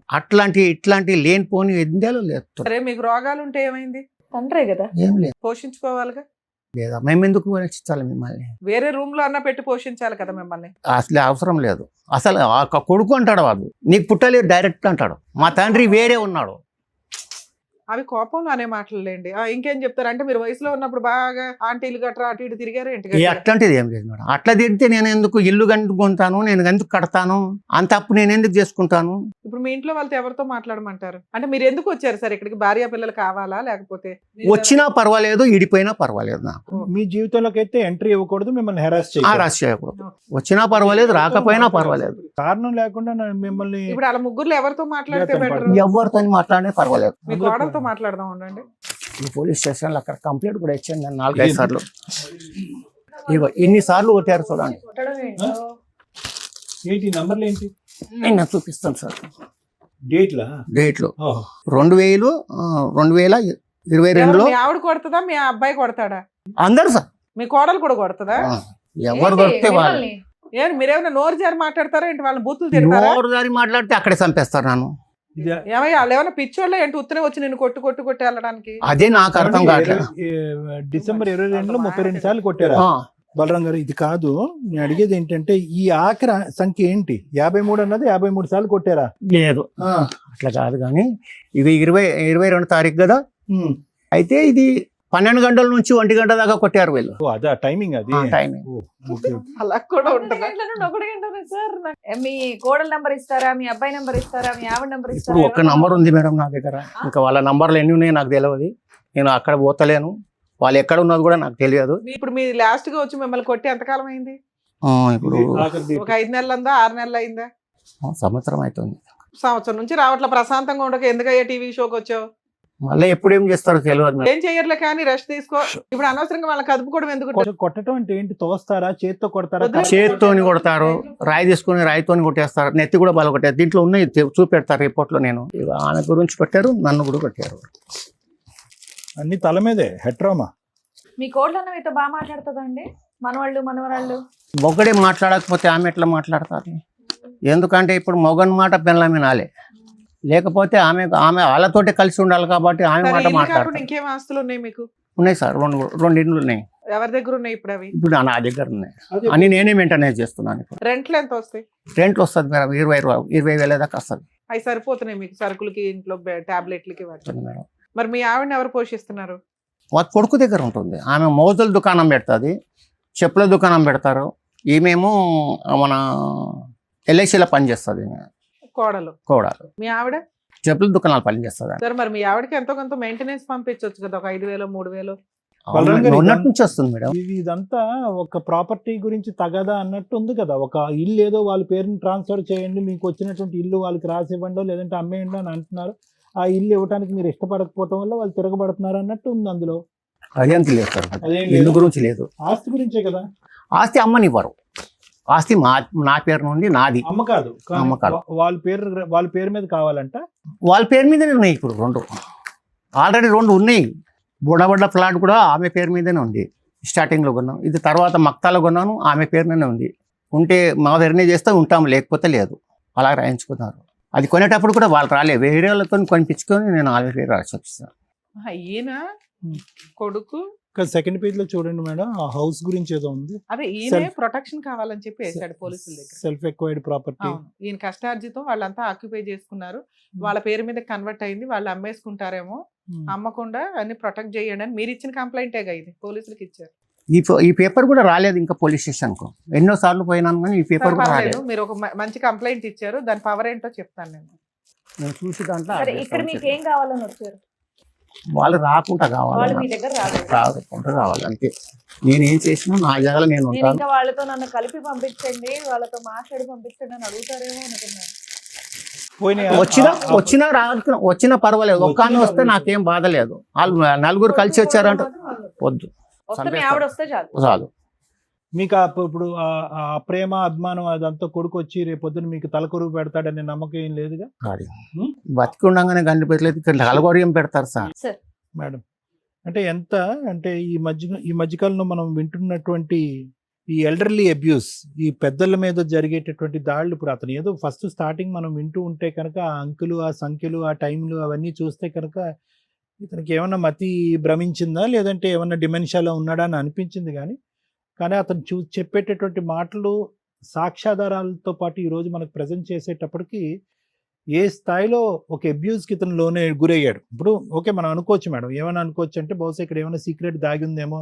Speaker 3: ఇట్లాంటి లేనిపోని ఎందేలో లేదు.
Speaker 5: సరే, మీకు రోగాలు ఉంటే ఏమైంది?
Speaker 2: తండ్రే కదా.
Speaker 3: ఏం లేదు
Speaker 5: పోషించుకోవాలిగా.
Speaker 3: లేదా, మేము ఎందుకు రక్షించాలి మిమ్మల్ని?
Speaker 5: వేరే రూమ్ లో అన్నా పెట్టి పోషించాలి కదా మిమ్మల్ని.
Speaker 3: అసలు అవసరం లేదు. అసలు ఆ కొడుకు అంటాడు, వాడు నీకు పుట్టలేదు డైరెక్ట్ అంటాడు. మా తండ్రి వేరే ఉన్నాడు.
Speaker 5: అవి కోపంలో అనే మాటలేండి. ఇంకేం చెప్తారు అంటే, మీరు వయసులో ఉన్నప్పుడు బాగా ఆంటీలు గట్రా అటు ఇటు తిరిగారు ఏంటి?
Speaker 3: అట్లాంటిది ఏం లేదు మేడం. అట్లా తిరిగితే నేను ఎందుకు ఇల్లు కట్టుకుంటాను, నేను ఎందుకు కడతాను, అంత అప్పు నేను ఎందుకు చేసుకుంటాను?
Speaker 5: ఇప్పుడు మీ ఇంట్లో వాళ్ళతో ఎవరితో మాట్లాడమంటారు? అంటే మీరు ఎందుకు వచ్చారు సార్ ఇక్కడికి? భార్య పిల్లలు కావాలా, లేకపోతే
Speaker 3: వచ్చినా పర్వాలేదు, ఇడిపోయినా పర్వాలేదు, నాకు
Speaker 4: మీ జీవితంలోకి అయితే ఎంట్రీ ఇవ్వకూడదు, మిమ్మల్ని హెరాస్ చేయాలి.
Speaker 3: రాసి చేయకూడదు. వచ్చినా పర్వాలేదు, రాకపోయినా పర్వాలేదు.
Speaker 4: కారణం లేకుండా మిమ్మల్ని
Speaker 5: ఇప్పుడు అలా ముగ్గురులో ఎవరితో మాట్లాడితే
Speaker 4: జీవితం
Speaker 5: బెటర్?
Speaker 3: ఎవరితో మాట్లాడినా పర్వాలేదు.
Speaker 5: మీ కోడలతో మాట్లాడదాం ఉండండి.
Speaker 3: ఈ పోలీస్ స్టేషన్లో అక్కడ కంప్లైంట్ కూడా ఇచ్చాను నేను 4-5 సార్లు. ఇగో ఇన్నిసార్లు కొట్టారు చూడండి.
Speaker 2: కొట్టడం ఏంటో.
Speaker 4: ఏంటి నంబర్లు ఏంటి?
Speaker 3: నేను చూపిస్తాను సార్
Speaker 4: డేట్లా?
Speaker 3: డేట్లు 2022లో
Speaker 5: మీ ఆవిడ కొడుతుందా, మీ అబ్బాయి కొడతాడా?
Speaker 3: అందరు సార్,
Speaker 5: మీ కోడలు కూడా కొడుతుందా?
Speaker 3: ఎవరు
Speaker 2: ఏంటి?
Speaker 3: దొరికితే వాళ్ళు.
Speaker 2: మిమ్మల్ని?
Speaker 5: ఏం మీరేమైనా నోరు జారి మాట్లాడతారా ఏంటి? వాళ్ళని బూతులు తిడతారా?
Speaker 3: నోరు దారి మాట్లాడితే అక్కడే చంపేస్తారు నన్ను.
Speaker 5: ఏమయ్యా, వాళ్ళు ఏమైనా పిచ్చోళ్ళ ఏంటి? ఉత్తనే వచ్చి నేను కొట్టు వెళ్ళడానికి?
Speaker 3: అదే నాకు అర్థం కావట్లేదు.
Speaker 4: డిసెంబర్ 22లో 32 సార్లు కొట్టారా?
Speaker 3: ఆ,
Speaker 4: బలరాం గారు, ఇది కాదు నేను అడిగేది ఏంటంటే, ఈ ఆఖరి సంఖ్య ఏంటి? 53 అన్నది 53 సార్లు కొట్టారా?
Speaker 3: లేదు అట్లా కాదు, కానీ ఇది 22 తారీఖు కదా. అయితే ఇది 12 గంటల నుంచి 1 గంట దాకా కొట్టారు వీళ్ళు.
Speaker 4: ఓ, అదా టైమింగ్ అది.
Speaker 3: టైమింగ్.
Speaker 4: ఓ, ఓకే, ఓకే.
Speaker 5: అలా కూడా
Speaker 2: ఒకటి
Speaker 5: ఉంటుందా?
Speaker 2: గంటల నుండి ఒకటి గంటనే సార్. మీ కోడల నంబర్ ఇస్తారా, మీ అబ్బాయి నంబర్ ఇస్తారా, మీ ఆవిడ నంబర్
Speaker 3: ఇప్పుడు
Speaker 2: ఇస్తారా?
Speaker 3: ఒక నంబర్ ఉంది మేడం నా దగ్గర, ఇంకా వాళ్ళ నంబర్లు ఎన్ని ఉన్నాయో నాకు తెలియదు. నేను అక్కడ పోతలేను, వాళ్ళు ఎక్కడ ఉన్నది కూడా నాకు తెలియదు.
Speaker 5: ఇప్పుడు మీ లాస్ట్ గా వచ్చి మిమ్మల్ని కొట్టి ఎంతకాలం అయింది?
Speaker 3: ఇప్పుడు
Speaker 4: ఆఖరి డేట్.
Speaker 5: ఒక 5 నెలలు ఉందా, 6 నెలలు అయిందా?
Speaker 3: సంవత్సరం అవుతుంది.
Speaker 5: సంవత్సరం నుంచి రావట్లే, ప్రశాంతంగా ఉండక ఎందుకయ్యా టీవీ షోకి వచ్చావు?
Speaker 3: మళ్ళీ ఎప్పుడు ఏం చేస్తారో తెలియదు మేడం.
Speaker 5: ఏం చెయ్యర్లే కానీ రెస్ట్ తీసుకో. ఇప్పుడు అనవసరంగా వాళ్ళని కదుపుకోవడం ఎందుకు?
Speaker 4: కొట్టడం అంటే ఏంటి? తోస్తారా, చేత్తో కొడతారా?
Speaker 5: వదిలేసి-
Speaker 3: చేతితోని కొడతారు, రాయి తీసుకుని రాయితోని కొట్టేస్తారు, నెత్తి కూడా బల కొట్టారు. దీంట్లో ఉన్నాయి చూపెడతారు రిపోర్ట్ లో. నేను ఇక ఆమె గురించి పెట్టారు, నన్ను కూడా పెట్టారు.
Speaker 4: అన్ని తల మీదే హెట్రామా.
Speaker 2: మీ కోడలన్న మీతో బాగా మాట్లాడుతుందండి? మనవాళ్ళు మనవరాళ్ళు
Speaker 3: ఒకడే మాట్లాడకపోతే ఆమె ఎట్లా మాట్లాడతారు? ఎందుకంటే ఇప్పుడు మొగన్ మాట పెళ్ళామే నాలే, లేకపోతే ఆమె వాళ్ళతోటే కలిసి ఉండాలి కాబట్టి ఆమె
Speaker 5: సరే,
Speaker 3: మాట
Speaker 5: ఇల్లు కాకుండా
Speaker 3: మాట్లాడతారు.
Speaker 5: ఇంకేం ఆస్తులు ఉన్నాయి మీకు?
Speaker 3: ఉన్నాయి సార్, రెండు ఇండ్లు ఉన్నాయి.
Speaker 5: ఎవరి దగ్గర ఉన్నాయి ఇప్పుడు అవి?
Speaker 3: ఇప్పుడు నా దగ్గర ఉన్నాయి అని నేనే మెయింటెనెన్స్ చేస్తున్నాను. ఇప్పుడు
Speaker 5: రెంట్లు ఎంత వస్తాయి?
Speaker 3: రెంట్లు వస్తుంది మేడం, 20,000 దాకా వస్తుంది
Speaker 5: అవి సరిపోతున్నాయి మీకు సరుకులకి, ఇంట్లో టాబ్లెట్లకి వాటికి?
Speaker 3: మేడం.
Speaker 5: మరి మీ ఆవిడని ఎవరు పోషిస్తున్నారు?
Speaker 3: వాళ్ళ కొడుకు దగ్గర ఉంటుంది. ఆమె మోజుల దుకాణం పెడుతుంది, చెప్పుల దుకాణం పెడతారు. ఈమెమో మన ఎల్ఐసిలో పనిచేస్తుంది.
Speaker 5: కోడలు.
Speaker 3: కోడలు
Speaker 5: మీ ఆవిడ
Speaker 3: చెప్పుల దుకాణాలు పనిచేస్తుంది.
Speaker 5: సరే, మరి మీ ఆవిడకి ఎంతో కొంత మెయింటెనెన్స్ పంపించవచ్చు కదా, ఒక 5,000 3,000.
Speaker 3: ఉన్నట్టు నుంచి వస్తుంది మేడం.
Speaker 4: ఇదంతా ఒక ప్రాపర్టీ గురించి తగదా అన్నట్టు ఉంది కదా. ఒక ఇల్లు ఏదో వాళ్ళ పేరుని ట్రాన్స్ఫర్ చేయండి, మీకు వచ్చినటువంటి ఇల్లు వాళ్ళకి రాసి ఇవ్వండి, లేదంటే అమ్మేయండి అని అంటున్నారు. ఆ ఇల్లు ఇవ్వడానికి మీరు ఇష్టపడకపోవడం వల్ల వాళ్ళు తిరగబడుతున్నారు అన్నట్టు ఉంది అందులో.
Speaker 3: అదేంత లేదు సార్,
Speaker 4: అదేం
Speaker 3: ఇల్లు
Speaker 4: లేదు.
Speaker 3: గురించి లేదు.
Speaker 4: ఆస్తి గురించే కదా.
Speaker 3: ఆస్తి అమ్మనివ్వరు, ఆస్తి నా పేరు నుండి నాది.
Speaker 4: అమ్మ కాదు, కానీ
Speaker 3: అమ్మ కాదు.
Speaker 4: వాళ్ళ పేరు మీద కావాలంట.
Speaker 3: వాళ్ళ పేరు మీదనే ఉన్నాయి ఇప్పుడు ఆల్రెడీ 2 ఉన్నాయి. బుడబడ్డ ఫ్లాట్ కూడా ఆమె పేరు మీదనే ఉంది. స్టార్టింగ్లో కొన్నాం, ఇది తర్వాత మక్తాలో కొన్నాను, ఆమె పేరునే ఉంది. ఉంటే మా వెర్నే చేస్తే ఉంటాము, లేకపోతే లేదు. అలా రాయించుకున్నారు. అది కొనేటప్పుడు కూడా వాళ్ళు రాలే, వేరే వాళ్ళతో కొనిపించుకొని నేను ఆమె పేరు రాసి వచ్చేసాను.
Speaker 5: ఈయన కొడుకు.
Speaker 4: సెకండ్ పేజ్ లో చూడండి మేడం, ఆ హౌస్ గురించి ఏదో ఉంది.
Speaker 5: అదే ఈయన ప్రొటెక్షన్ కావాలని చెప్పి వేసాడు పోలీసుల దగ్గర.
Speaker 4: Self acquired property.
Speaker 5: అవును, ఈయన కష్టార్జితం వాళ్ళంతా ఆక్యుపై చేసుకున్నారు, వాళ్ళ పేరు మీద కన్వర్ట్ అయింది, వాళ్ళు అమ్మేసుకుంటారేమో, అమ్మకుండా అన్ని ప్రొటెక్ట్ చేయండి అని మీరు ఇచ్చిన కంప్లైంటేగా ఇది పోలీసులకు ఇచ్చారు.
Speaker 3: ఈ పేపర్ కూడా రాలేదు ఇంకా పోలీస్ స్టేషన్కు. ఎన్నో సార్లు పోయినాను కానీ ఈ పేపర్ కూడా
Speaker 5: పర్వాలేదు,
Speaker 3: రాలేదు.
Speaker 5: మీరు ఒక మంచి కంప్లైంట్ ఇచ్చారు, దాని పవర్ ఏంటో చెప్తాను నేను.
Speaker 3: నేను చూసి దాంట్లో
Speaker 2: సరే, ఇక్కడ మీకు ఏం కావాలని వచ్చారు?
Speaker 3: వాళ్ళు రాకుండా
Speaker 2: వాళ్ళు
Speaker 3: కావాలి,
Speaker 2: మీ దగ్గర రాలేదు.
Speaker 3: రాకుండా కావాలి అంతే. నేనేం చేసినా నా జాగాలో నేను
Speaker 2: నేను
Speaker 3: ఉంటాను.
Speaker 2: ఇంకా వాళ్ళతో నన్ను కలిపి పంపించండి, వాళ్ళతో మాట్లాడి పంపించండి అని అడుగుతారేమో అనుకున్నాను.
Speaker 3: వచ్చినా పర్వాలేదు, ఒక్క ఆమె వస్తే నాకేం బాధ లేదు. వాళ్ళు 4 కలిసి వచ్చారంట, వద్దు
Speaker 2: వస్తే మీ ఆవిడ వస్తే చాలు.
Speaker 3: చాలు.
Speaker 4: మీకు ఇప్పుడు ఆ ప్రేమ అభిమానం అదంతా కొడుకు వచ్చి రేపొద్దున మీకు తలకొరువు పెడతాడనే నమ్మకం ఏం లేదుగా.
Speaker 3: బతికి ఉండగానే కనిపించలేదు, ఇక్కడ కలగొరియం పెడతారు సార్.
Speaker 4: మేడం అంటే ఈ మధ్యకాలంలో మనం వింటున్నటువంటి ఈ ఎల్డర్లీ అబ్యూస్, ఈ పెద్దల మీద జరిగేటటువంటి దాడులు, ఇప్పుడు అతను ఏదో ఫస్ట్ స్టార్టింగ్ మనం వింటూ ఉంటే కనుక ఆ అంకులు, ఆ సంఖ్యలు, ఆ టైంలు అవన్నీ చూస్తే కనుక ఇతనికి ఏమన్నా మతి భ్రమించిందా, లేదంటే ఏమన్నా డిమెన్షియాలో ఉన్నాడా అని అనిపించింది. కానీ అతను చెప్పేటటువంటి మాటలు సాక్ష్యాధారాలతో పాటు ఈరోజు మనకు ప్రజెంట్ చేసేటప్పటికి ఏ స్థాయిలో ఒక అబ్యూస్కి ఇతను లోనే గురయ్యాడు. ఇప్పుడు ఓకే, మనం అనుకోవచ్చు మేడం, ఏమైనా అనుకోవచ్చు అంటే బహుశా ఇక్కడ ఏమైనా సీక్రెట్ దాగి ఉందేమో,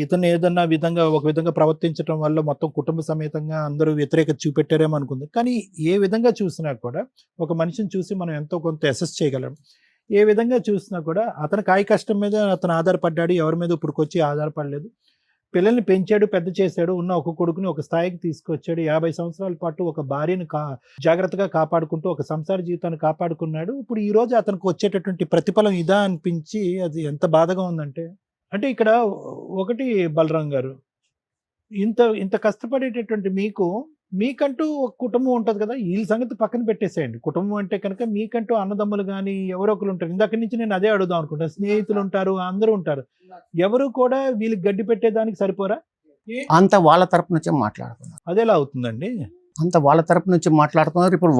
Speaker 4: ఇతను ఏదన్నా ఒక విధంగా ప్రవర్తించడం వల్ల మొత్తం కుటుంబ సమేతంగా అందరూ వ్యతిరేకత చూపెట్టారేమో అనుకుంది. కానీ ఏ విధంగా చూసినా కూడా ఒక మనిషిని చూసి మనం ఎంతో కొంత అసెస్ చేయగలం. ఏ విధంగా చూసినా కూడా అతను కాయ కష్టం మీద అతను ఆధారపడ్డాడు, ఎవరి మీద ఇప్పుడుకొచ్చి ఆధారపడలేదు. పిల్లల్ని పెంచాడు, పెద్ద చేశాడు, ఉన్న ఒక కొడుకుని ఒక స్థాయికి తీసుకొచ్చాడు. 50 సంవత్సరాల పాటు ఒక భార్యను జాగ్రత్తగా కాపాడుకుంటూ ఒక సంసార జీవితాన్ని కాపాడుకున్నాడు. ఇప్పుడు ఈ రోజు అతనికి వచ్చేటటువంటి ప్రతిఫలం ఇదా అనిపించి అది ఎంత బాధగా ఉందంటే, ఇక్కడ ఒకటి బలరాం గారు, ఇంత కష్టపడేటటువంటి మీకంటూ ఒక కుటుంబం ఉంటుంది కదా, వీళ్ళ సంగతి పక్కన పెట్టేసేయండి. కుటుంబం అంటే కనుక మీకంటూ అన్నదమ్ములు కానీ ఎవరో ఒకరు ఉంటారు. ఇందాక నుంచి నేను అదే అడుగుదాం అనుకుంటాను. స్నేహితులు ఉంటారు, అందరూ ఉంటారు. ఎవరు కూడా వీళ్ళకి గడ్డి పెట్టేదానికి సరిపోరా?
Speaker 3: అంత వాళ్ళ తరపు నుంచే మాట్లాడుతున్నారు.
Speaker 4: అదేలా అవుతుందండి?
Speaker 3: అంత వాళ్ళ తరపు నుంచి మాట్లాడుతున్నారు. ఇప్పుడు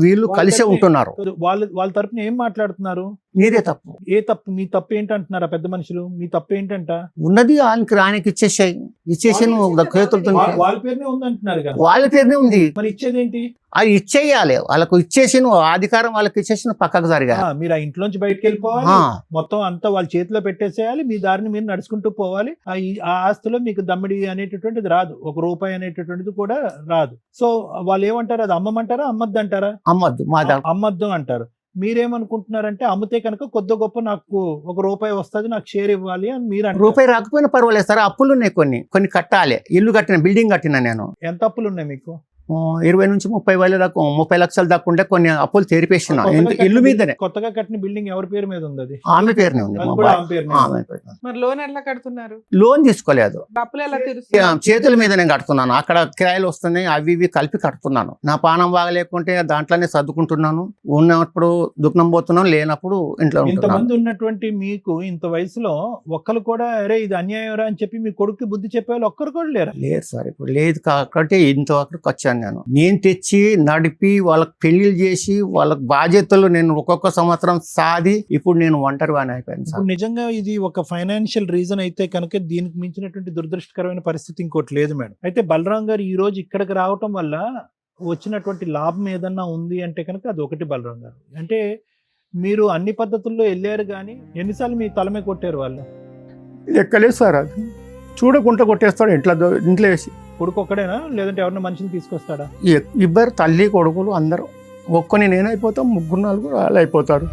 Speaker 3: వీళ్ళు కలిసే ఉంటున్నారు.
Speaker 4: వాళ్ళ తరపున ఏం మాట్లాడుతున్నారు?
Speaker 3: మీదే తప్పు.
Speaker 4: ఏ తప్పు? మీ తప్పు ఏంటంటున్నారా పెద్ద మనుషులు? మీ తప్పు ఏంటంట?
Speaker 3: ఉన్నది ఆయనకి ఇచ్చేసాయి,
Speaker 4: వాళ్ళ పేరునే ఉంది అంటున్నారు కదా.
Speaker 3: వాళ్ళ పేరునే ఉంది,
Speaker 4: మరి ఇచ్చేదేంటి?
Speaker 3: అది ఇచ్చేయాలి. వాళ్ళకు ఇచ్చేసి అధికారం వాళ్ళకి ఇచ్చేసి పక్కకు జరిగా
Speaker 4: మీరు ఆ ఇంట్లోంచి బయటకు వెళ్ళిపోవాలి, మొత్తం అంతా వాళ్ళ చేతిలో పెట్టేసేయాలి, మీ దారిని మీరు నడుచుకుంటూ పోవాలి. ఆ ఆస్తిలో మీకు దమ్మిడి అనేటటువంటిది రాదు, ₹1 అనేటటువంటిది కూడా రాదు. సో వాళ్ళు ఏమంటారు, అది అమ్మమంటారా అమ్మద్దు అంటారా? అమ్మద్దు అంటారు. మీరేమనుకుంటున్నారంటే అమ్మితే కనుక కొద్ది గొప్ప నాకు ₹1 వస్తుంది, నాకు షేర్ ఇవ్వాలి అని మీరు అంటారు.
Speaker 3: ₹1 రాకపోయినా పర్వాలేదు సార్, అప్పులు ఉన్నాయి, కొన్ని కట్టాలి. ఇల్లు కట్టిన, బిల్డింగ్ కట్టిన. నేను
Speaker 4: ఎంత అప్పులు ఉన్నాయి మీకు?
Speaker 3: 20 నుంచి 30 వేల దాకా 30 లక్షల దాకా ఉంటే కొన్ని అప్పులు తెరిపేసిన ఇల్లు మీదనే.
Speaker 4: కొత్తగా కట్టిన బిల్డింగ్ ఎవరి పేరు మీద ఉంది అది?
Speaker 3: ఆమె పేరునే ఉంది.
Speaker 4: అది
Speaker 3: మా
Speaker 4: కూడా
Speaker 3: బావ-
Speaker 4: ఆమె పేరు మీద.
Speaker 3: ఆమె పేరునే.
Speaker 5: మరి లోన్ ఎట్లా కడుతున్నారు?
Speaker 3: లోన్ తీసుకోలేదు,
Speaker 5: అప్పులు ఎలా తీరుస్తున్నారు?
Speaker 3: చేతుల మీదనే కడుతున్నాను. అక్కడ కిరాయిలు వస్తున్నాయి, అవి ఇవి కలిపి కడుతున్నాను. నా పానం బాగలేకుంటే దాంట్లోనే సర్దుకుంటున్నాను. ఉన్నప్పుడు దుఃఖం పోతున్నాను, లేనప్పుడు ఇంట్లో ఉంటున్నాను.
Speaker 4: ఇంతమంది ఉన్నటువంటి మీకు ఇంత వయసులో ఒక్కరు కూడా అరే ఇది అన్యాయం రా అని చెప్పి మీ కొడుకు బుద్ధి చెప్పే వాళ్ళు ఒక్కరు కూడా లేరు.
Speaker 3: లేదు సార్, ఇప్పుడు లేదు కాబట్టి ఇంతవరకు వచ్చాను. నేను తెచ్చి నడిపి వాళ్ళకి పెళ్లిళ్ళు చేసి వాళ్ళకి బాధ్యతలు నేను ఒక్కొక్క సంవత్సరం సాది ఇప్పుడు నేను ఒంటరివాణి అయిపోయాను సార్.
Speaker 4: ఇప్పుడు నిజంగా ఇది ఒక ఫైనాన్షియల్ రీజన్ అయితే కనుక దీనికి మించినటువంటి దురదృష్టకరమైన పరిస్థితి ఇంకోటి లేదు మేడం. అయితే బలరాం గారు ఈ రోజు ఇక్కడికి రావటం వల్ల వచ్చినటువంటి లాభం ఏదన్నా ఉంది అంటే కనుక అది ఒకటి. బలరాం గారు అంటే మీరు అన్ని పద్ధతుల్లో వెళ్ళారు, కానీ ఎన్నిసార్లు మీ తలమే కొట్టారు వాళ్ళు?
Speaker 3: ఎక్కలేదు సార్, అది చూడకుండా కొట్టేస్తాడు ఇంట్లో వేసి.
Speaker 4: కొడుకు ఒక్కడేనా లేదంటే ఎవరైనా మనిషిని తీసుకొస్తాడా?
Speaker 3: ఇద్దరు తల్లి కొడుకులు అందరూ ఒక్కని నేనైపోతాం, 3-4 వాళ్ళు అయిపోతారు.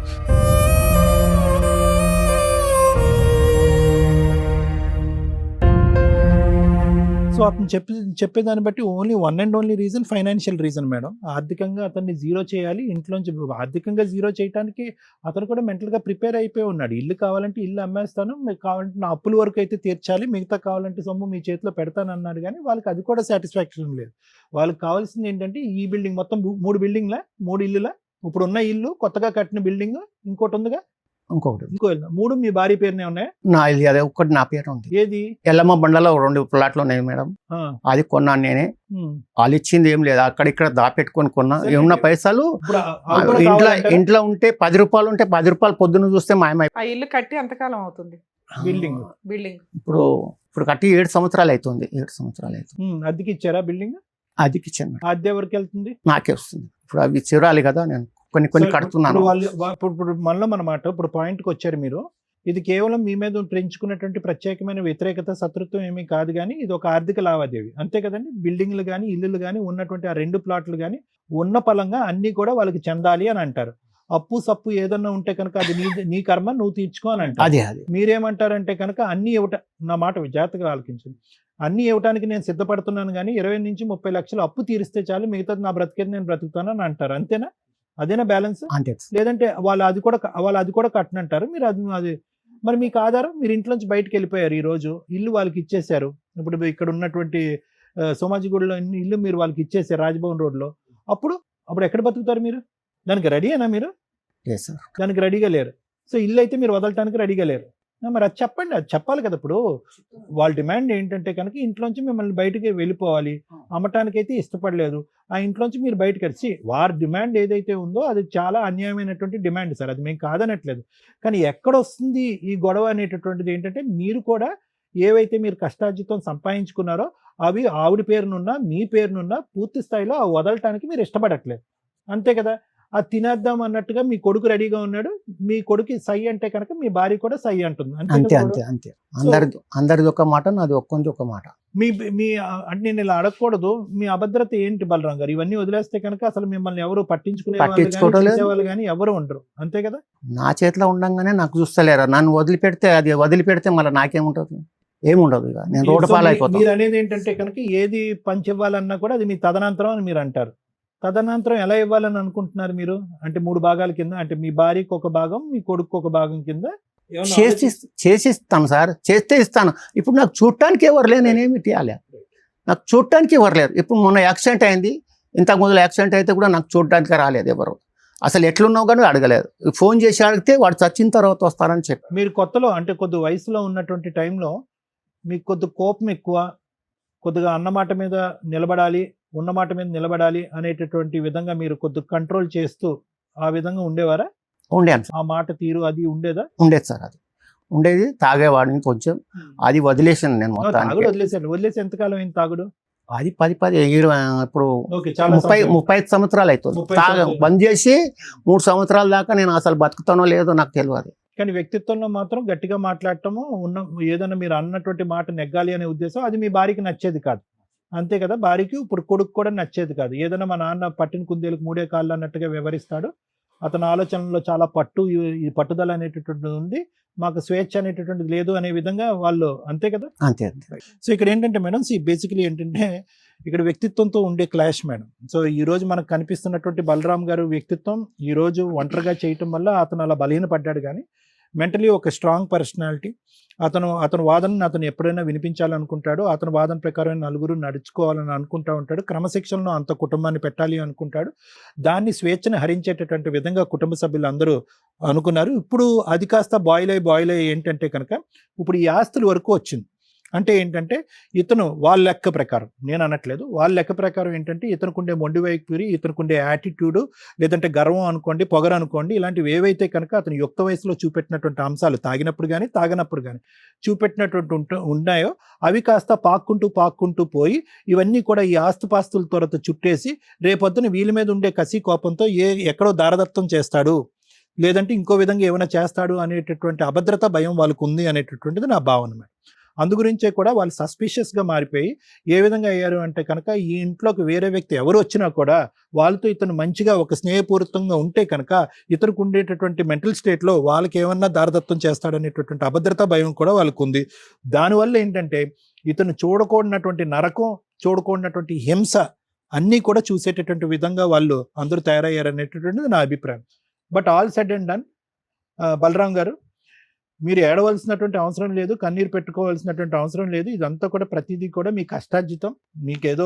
Speaker 4: సో అతను చెప్పేదాన్ని బట్టి only one and only reason financial reason madam. ఆర్థికంగా అతన్ని జీరో చేయాలి. ఇంట్లోంచి ఆర్థికంగా జీరో చేయడానికి అతను కూడా మెంటల్గా ప్రిపేర్ అయిపోయి ఉన్నాడు. ఇల్లు కావాలంటే ఇల్లు అమ్మేస్తాను, మీకు కావాలంటే నా అప్పుల వరకు అయితే తీర్చాలి, మిగతా కావాలంటే సొమ్ము మీ చేతిలో పెడతాను అన్నాడు. కానీ వాళ్ళకి అది కూడా సాటిస్ఫాక్షన్ లేదు. వాళ్ళకి కావాల్సింది ఏంటంటే ఈ బిల్డింగ్ మొత్తం 3 బిల్డింగ్లా 3 ఇల్లులా? ఇప్పుడు ఉన్న ఇల్లు, కొత్తగా కట్టిన బిల్డింగ్, ఇంకోటి ఉందిగా
Speaker 3: ఇంకొకటి
Speaker 4: ఇంకో ఇల్లు, 3 మీ భార్య పేరునే ఉన్నాయా?
Speaker 3: నా ఇల్లు అదే ఒక్కటి నా పేరు ఉంది.
Speaker 4: ఏది?
Speaker 3: ఎల్లమ్మ బండలో 2 ప్లాట్లు ఉన్నాయి మేడం.
Speaker 4: ఆ,
Speaker 3: అది కొన్నాను నేనే.
Speaker 4: ఉమ్.
Speaker 3: వాళ్ళు ఇచ్చింది ఏం లేదు, అక్కడ ఇక్కడ దాపెట్టుకొని కొన్నా. ఏమన్నా పైసలు
Speaker 4: ఇప్పుడు అవి కూడా
Speaker 3: ఇంట్లో
Speaker 4: కావాలంటారా?
Speaker 3: ఇంట్లో ఉంటే 10 రూపాయలు ఉంటే 10 రూపాయలు పొద్దున్న చూస్తే మాయమై.
Speaker 5: ఆ ఇల్లు కట్టి ఎంతకాలం అవుతుంది?
Speaker 4: బిల్డింగ్
Speaker 3: ఇప్పుడు కట్టి 7 సంవత్సరాలు అవుతుంది. 7 సంవత్సరాలు అవుతుంది.
Speaker 4: అద్దెకి ఇచ్చారా బిల్డింగ్?
Speaker 3: అదికి ఇచ్చాను మేడం.
Speaker 4: అద్దె ఎవరికి వెళ్తుంది?
Speaker 3: నాకే వస్తుంది. ఇప్పుడు అవి చిరాలి కదా, నేను కొన్ని
Speaker 4: సో
Speaker 3: కడుతున్నాను.
Speaker 4: ఇప్పుడు వాళ్ళు ఇప్పుడు మనలో అన్నమాట. ఇప్పుడు పాయింట్కి వచ్చారు మీరు. ఇది కేవలం మీ మీద పెంచుకున్నటువంటి ప్రత్యేకమైన వ్యతిరేకత, శత్రుత్వం ఏమీ కాదు, కానీ ఇది ఒక ఆర్థిక లావాదేవీ అంతే కదండి. బిల్డింగ్లు కానీ ఇల్లులు కానీ ఉన్నటువంటి ఆ 2 ప్లాట్లు కానీ ఉన్న పలంగా అన్ని కూడా వాళ్ళకి చెందాలి అని అంటారు. అప్పు సప్పు ఏదన్నా ఉంటే కనుక అది నీ కర్మ నువ్వు తీర్చుకో అని అంటారు.
Speaker 3: అదే
Speaker 4: మీరేమంటారంటే కనుక అన్ని నా మాట జాగ్రత్తగా ఆలకించండి. అన్ని ఇవ్వడానికి నేను సిద్ధపడుతున్నాను, కానీ 20 నుంచి 30 లక్షలు అప్పు తీరిస్తే చాలు, మిగతాది నా బ్రతికేది నేను బ్రతుకుతాను అని అంటారు. అంతేనా? అదేనా బ్యాలెన్స్?
Speaker 3: అంతే.
Speaker 4: లేదంటే వాళ్ళు అది కూడా కట్టనంటారు మీరు. అది మరి మీకు ఆధారం? మీరు ఇంట్లోంచి బయటకు వెళ్ళిపోయారు, ఈ రోజు ఇల్లు వాళ్ళకి ఇచ్చేసారు. ఇప్పుడు ఇక్కడ ఉన్నటువంటి సోమాజిగూడలో ఇల్లు మీరు వాళ్ళకి ఇచ్చేసారు రాజ్భవన్ రోడ్లో. అప్పుడు ఎక్కడ బతుకుతారు మీరు? దానికి రెడీయేనా మీరు?
Speaker 3: లేదు సార్.
Speaker 4: దానికి రెడీగా లేరు. సో ఇల్లు అయితే మీరు వదలటానికి రెడీగా లేరు. మరి అది చెప్పండి, అది చెప్పాలి కదా. ఇప్పుడు వాళ్ళ డిమాండ్ ఏంటంటే కనుక ఇంట్లోంచి మిమ్మల్ని బయటికి వెళ్ళిపోవాలి, అమ్మటానికైతే ఇష్టపడలేదు, ఆ ఇంట్లోంచి మీరు బయటకు వచ్చి వారి డిమాండ్ ఏదైతే ఉందో అది చాలా అన్యాయమైనటువంటి డిమాండ్ సార్. అది మేము కాదనట్లేదు, కానీ ఎక్కడ వస్తుంది ఈ గొడవ అనేటటువంటిది ఏంటంటే మీరు కూడా ఏవైతే మీరు కష్టార్జితం సంపాదించుకున్నారో అవి ఆవిడ పేరునున్నా మీ పేరునున్నా పూర్తి స్థాయిలో ఆ వదలటానికి మీరు ఇష్టపడట్లేదు, అంతే కదా. అది తినేద్దాం అన్నట్టుగా మీ కొడుకు రెడీగా ఉన్నాడు. మీ కొడుకు సై అంటే కనుక మీ భార్య కూడా సై అంటుంది,
Speaker 3: అంతే అంతే అంతే. అందరిది ఒక మాట, నాది ఒక్కొంది ఒక మాట.
Speaker 4: మీ అంటే నేను ఇలా అడగకూడదు. మీ అభద్రత ఏంటి బలరాం గారు? ఇవన్నీ వదిలేస్తే కనుక అసలు మిమ్మల్ని ఎవరు పట్టించుకునే కానీ ఎవరు ఉండరు, అంతే కదా.
Speaker 3: నా చేతిలో ఉండంగానే నాకు చూస్తలేరా, నన్ను వదిలిపెడితే మళ్ళీ నాకేముంటది? ఏముండదు. ఇక నేను రోడ్డు పాలైపోతాను.
Speaker 4: మీరు అనేది ఏంటంటే కనుక ఏది పంచి ఇవ్వాలన్నా కూడా అది మీ తదనంతరం అని మీరు అంటారు. తదనంతరం ఎలా ఇవ్వాలని అనుకుంటున్నారు మీరు? అంటే 3 భాగాల కింద, అంటే మీ భార్యకి ఒక భాగం, మీ కొడుకు ఒక భాగం కింద
Speaker 3: చేసి ఇస్తాను సార్, చేస్తే ఇస్తాను. ఇప్పుడు నాకు చూడటానికి ఎవరు లేరు, నేనేమి తీయాలి? నాకు చూడటానికి ఎవరు లేరు. ఇప్పుడు మొన్న యాక్సిడెంట్ అయింది, ఇంతకు ముందు యాక్సిడెంట్ అయితే కూడా నాకు చూడటానికి రాలేదు ఎవరు. అసలు ఎట్లున్నావు కానీ అడగలేదు. ఫోన్ చేసి అడిగితే వాడు చచ్చిన తర్వాత వస్తారని చెప్పి.
Speaker 4: మీరు కొత్తలో అంటే కొద్ది వయసులో ఉన్నటువంటి టైంలో మీకు కొద్ది కోపం ఎక్కువ, కొద్దిగా అన్నమాట మీద నిలబడాలి, ఉన్నమాట మీద నిలబడాలి అనేటటువంటి విధంగా మీరు కొద్ది కంట్రోల్ చేస్తూ ఆ విధంగా ఉండేవారా?
Speaker 3: ఉండేది.
Speaker 4: ఆ మాట తీరు అది ఉండేదా?
Speaker 3: ఉండేది సార్, అది ఉండేది. తాగేవాడిని కొంచెం, అది వదిలేసాను నేను మొత్తానికి.
Speaker 4: వదిలేసి ఎంతకాలం అయింది తాగుడు?
Speaker 3: అది 20 ఇప్పుడు 35 సంవత్సరాలు అవుతుంది. బంద్ చేసి 3 సంవత్సరాల దాకా నేను అసలు బతుకుతానో లేదో నాకు తెలియదు.
Speaker 4: కానీ వ్యక్తిత్వంలో మాత్రం గట్టిగా మాట్లాడటము, ఏదైనా మీరు అన్నటువంటి మాట నెగ్గాలి అనే ఉద్దేశం అది మీ భార్యకి నచ్చేది కాదు, అంతే కదా. భార్యకి ఇప్పుడు కొడుకు కూడా నచ్చేది కాదు. ఏదైనా మా నాన్న పట్టిన కుందేలకు 3 కాళ్ళు అన్నట్టుగా వివరిస్తాడు, అతని ఆలోచనలో చాలా ఈ పట్టుదల అనేటటువంటిది ఉంది, మాకు స్వేచ్ఛ అనేటటువంటిది లేదు అనే విధంగా వాళ్ళు, అంతే కదా.
Speaker 3: అంతే అంతే.
Speaker 4: సో ఇక్కడ ఏంటంటే మేడం, బేసికలీ ఏంటంటే ఇక్కడ వ్యక్తిత్వంతో ఉండే క్లాష్ మేడం. సో ఈ రోజు మనకు కనిపిస్తున్నటువంటి బలరాం గారు వ్యక్తిత్వం ఈ రోజు ఒంటరిగా చేయటం వల్ల అతను అలా బలహీనపడ్డాడు, కానీ మెంటలీ ఒక స్ట్రాంగ్ పర్సనాలిటీ. అతను వాదనని అతను ఎప్పుడైనా వినిపించాలనుకుంటాడు, అతని వాదన ప్రకారం నలుగురు నడుచుకోవాలని అనుకుంటా ఉంటాడు, క్రమశిక్షణలో అంత కుటుంబాన్ని పెట్టాలి అనుకుంటాడు. దాన్ని స్వేచ్ఛను హరించేటటువంటి విధంగా కుటుంబ సభ్యులు అందరూ అనుకున్నారు. ఇప్పుడు అది కాస్త బాయిల్ అయ్యి ఏంటంటే కనుక ఇప్పుడు ఈ ఆస్తుల వరకు వచ్చింది. అంటే ఏంటంటే ఇతను వాళ్ళ లెక్క ప్రకారం, నేను అనట్లేదు, వాళ్ళ లెక్క ప్రకారం ఏంటంటే ఇతనుకుండే మొండి వైఖరి, ఇతనుకుండే యాటిట్యూడు, లేదంటే గర్వం అనుకోండి, పొగరు అనుకోండి, ఇలాంటివి ఏవైతే కనుక అతను యుక్త వయసులో చూపెట్టినటువంటి అంశాలు, తాగినప్పుడు కానీ తాగనప్పుడు కానీ చూపెట్టినటువంటి ఉన్నాయో అవి కాస్త పాక్కుంటూ పోయి ఇవన్నీ కూడా ఈ ఆస్తుపాస్తుల త్వరత చుట్టేసి రేపొద్దున వీళ్ళ మీద ఉండే కసి కోపంతో ఎక్కడో దారదత్తం చేస్తాడు, లేదంటే ఇంకో విధంగా ఏమైనా చేస్తాడు అనేటటువంటి అభద్రత భయం వాళ్ళకు ఉంది అనేటటువంటిది నా భావన మేడం. అందుగురించే కూడా వాళ్ళు సస్పిషియస్గా మారిపోయి ఏ విధంగా అయ్యారు అంటే కనుక ఈ ఇంట్లోకి వేరే వ్యక్తి ఎవరు వచ్చినా కూడా వాళ్ళతో ఇతను మంచిగా ఒక స్నేహపూరితంగా ఉంటే కనుక ఇతనికి ఉండేటటువంటి మెంటల్ స్టేట్లో వాళ్ళకి ఏమన్నా దారదత్తం చేస్తాడనేటటువంటి అభద్రత భయం కూడా వాళ్ళకు ఉంది. దానివల్ల ఏంటంటే ఇతను చూడకూడనటువంటి నరకం, చూడకూడనటువంటి హింస అన్నీ కూడా చూసేటటువంటి విధంగా వాళ్ళు అందరూ తయారయ్యారనేటటువంటిది నా అభిప్రాయం. But all said and done, Balaram garu మీరు ఏడవలసినటువంటి అవసరం లేదు, కన్నీరు పెట్టుకోవాల్సినటువంటి అవసరం లేదు. ఇదంతా కూడా ప్రతిదీ కూడా మీ కష్టార్జితం, మీకేదో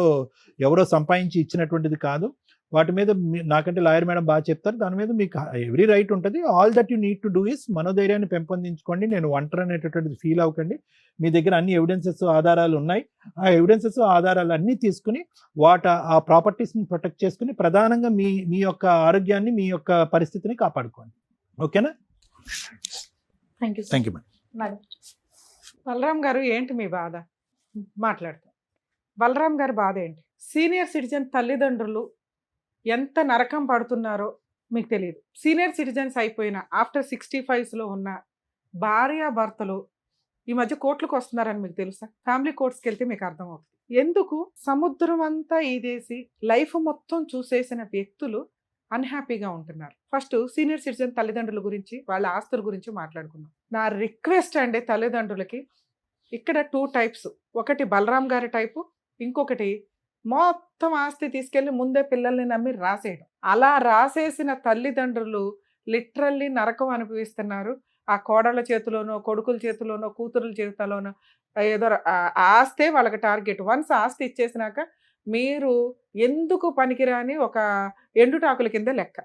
Speaker 4: ఎవరో సంపాదించి ఇచ్చినటువంటిది కాదు. వాటి మీద నాకంటే లాయర్ మేడం బాగా చెప్తారు, దాని మీద మీకు ఎవ్రీ రైట్ ఉంటుంది. All that you need to do is మనోధైర్యాన్ని పెంపొందించుకోండి. నేను ఒంటరి అనేటటువంటిది ఫీల్ అవ్వకండి. మీ దగ్గర అన్ని ఎవిడెన్సెస్ ఆధారాలు ఉన్నాయి. ఆ ఎవిడెన్సెస్ ఆధారాలు అన్నీ తీసుకుని ఆ ప్రాపర్టీస్ని ప్రొటెక్ట్ చేసుకుని ప్రధానంగా మీ యొక్క ఆరోగ్యాన్ని, మీ యొక్క పరిస్థితిని కాపాడుకోండి. ఓకేనా? Thank you madam.
Speaker 5: బలరాం గారు ఏంటి మీ బాధ? మాట్లాడతాం. బలరాం గారి బాధ ఏంటి? సీనియర్ సిటిజన్ తల్లిదండ్రులు ఎంత నరకం పడుతున్నారో మీకు తెలియదు. సీనియర్ సిటిజన్స్ అయిపోయిన ఆఫ్టర్ 65లో ఉన్న భార్యాభర్తలు ఈ మధ్య కోర్టులకు వస్తున్నారని మీకు తెలుసా? ఫ్యామిలీ కోర్ట్స్కి వెళ్తే మీకు అర్థమవుతుంది. ఎందుకు సముద్రం అంతా ఈదేసి లైఫ్ మొత్తం చూసేసిన వ్యక్తులు అన్హ్యాపీగా ఉంటున్నారు. ఫస్ట్ సీనియర్ సిటిజన్ తల్లిదండ్రుల గురించి, వాళ్ళ ఆస్తుల గురించి మాట్లాడుకుందాం. నా రిక్వెస్ట్ అండి తల్లిదండ్రులకి, ఇక్కడ 2 టైప్స్. ఒకటి బలరాం గారి టైపు, ఇంకొకటి మొత్తం ఆస్తి తీసుకెళ్లి ముందే పిల్లల్ని నమ్మి రాసేయడం. అలా రాసేసిన తల్లిదండ్రులు లిటరల్లీ నరకం అనుభవిస్తున్నారు. ఆ కోడళ్ళ చేతిలోనో, కొడుకుల చేతిలోనో, కూతురుల చేతిలోనో ఏదో ఆస్తే వాళ్ళకి టార్గెట్. వన్స్ ఆస్తి ఇచ్చేసినాక మీరు ఎందుకు పనికిరాని ఒక ఎండుటాకుల కింద లెక్క.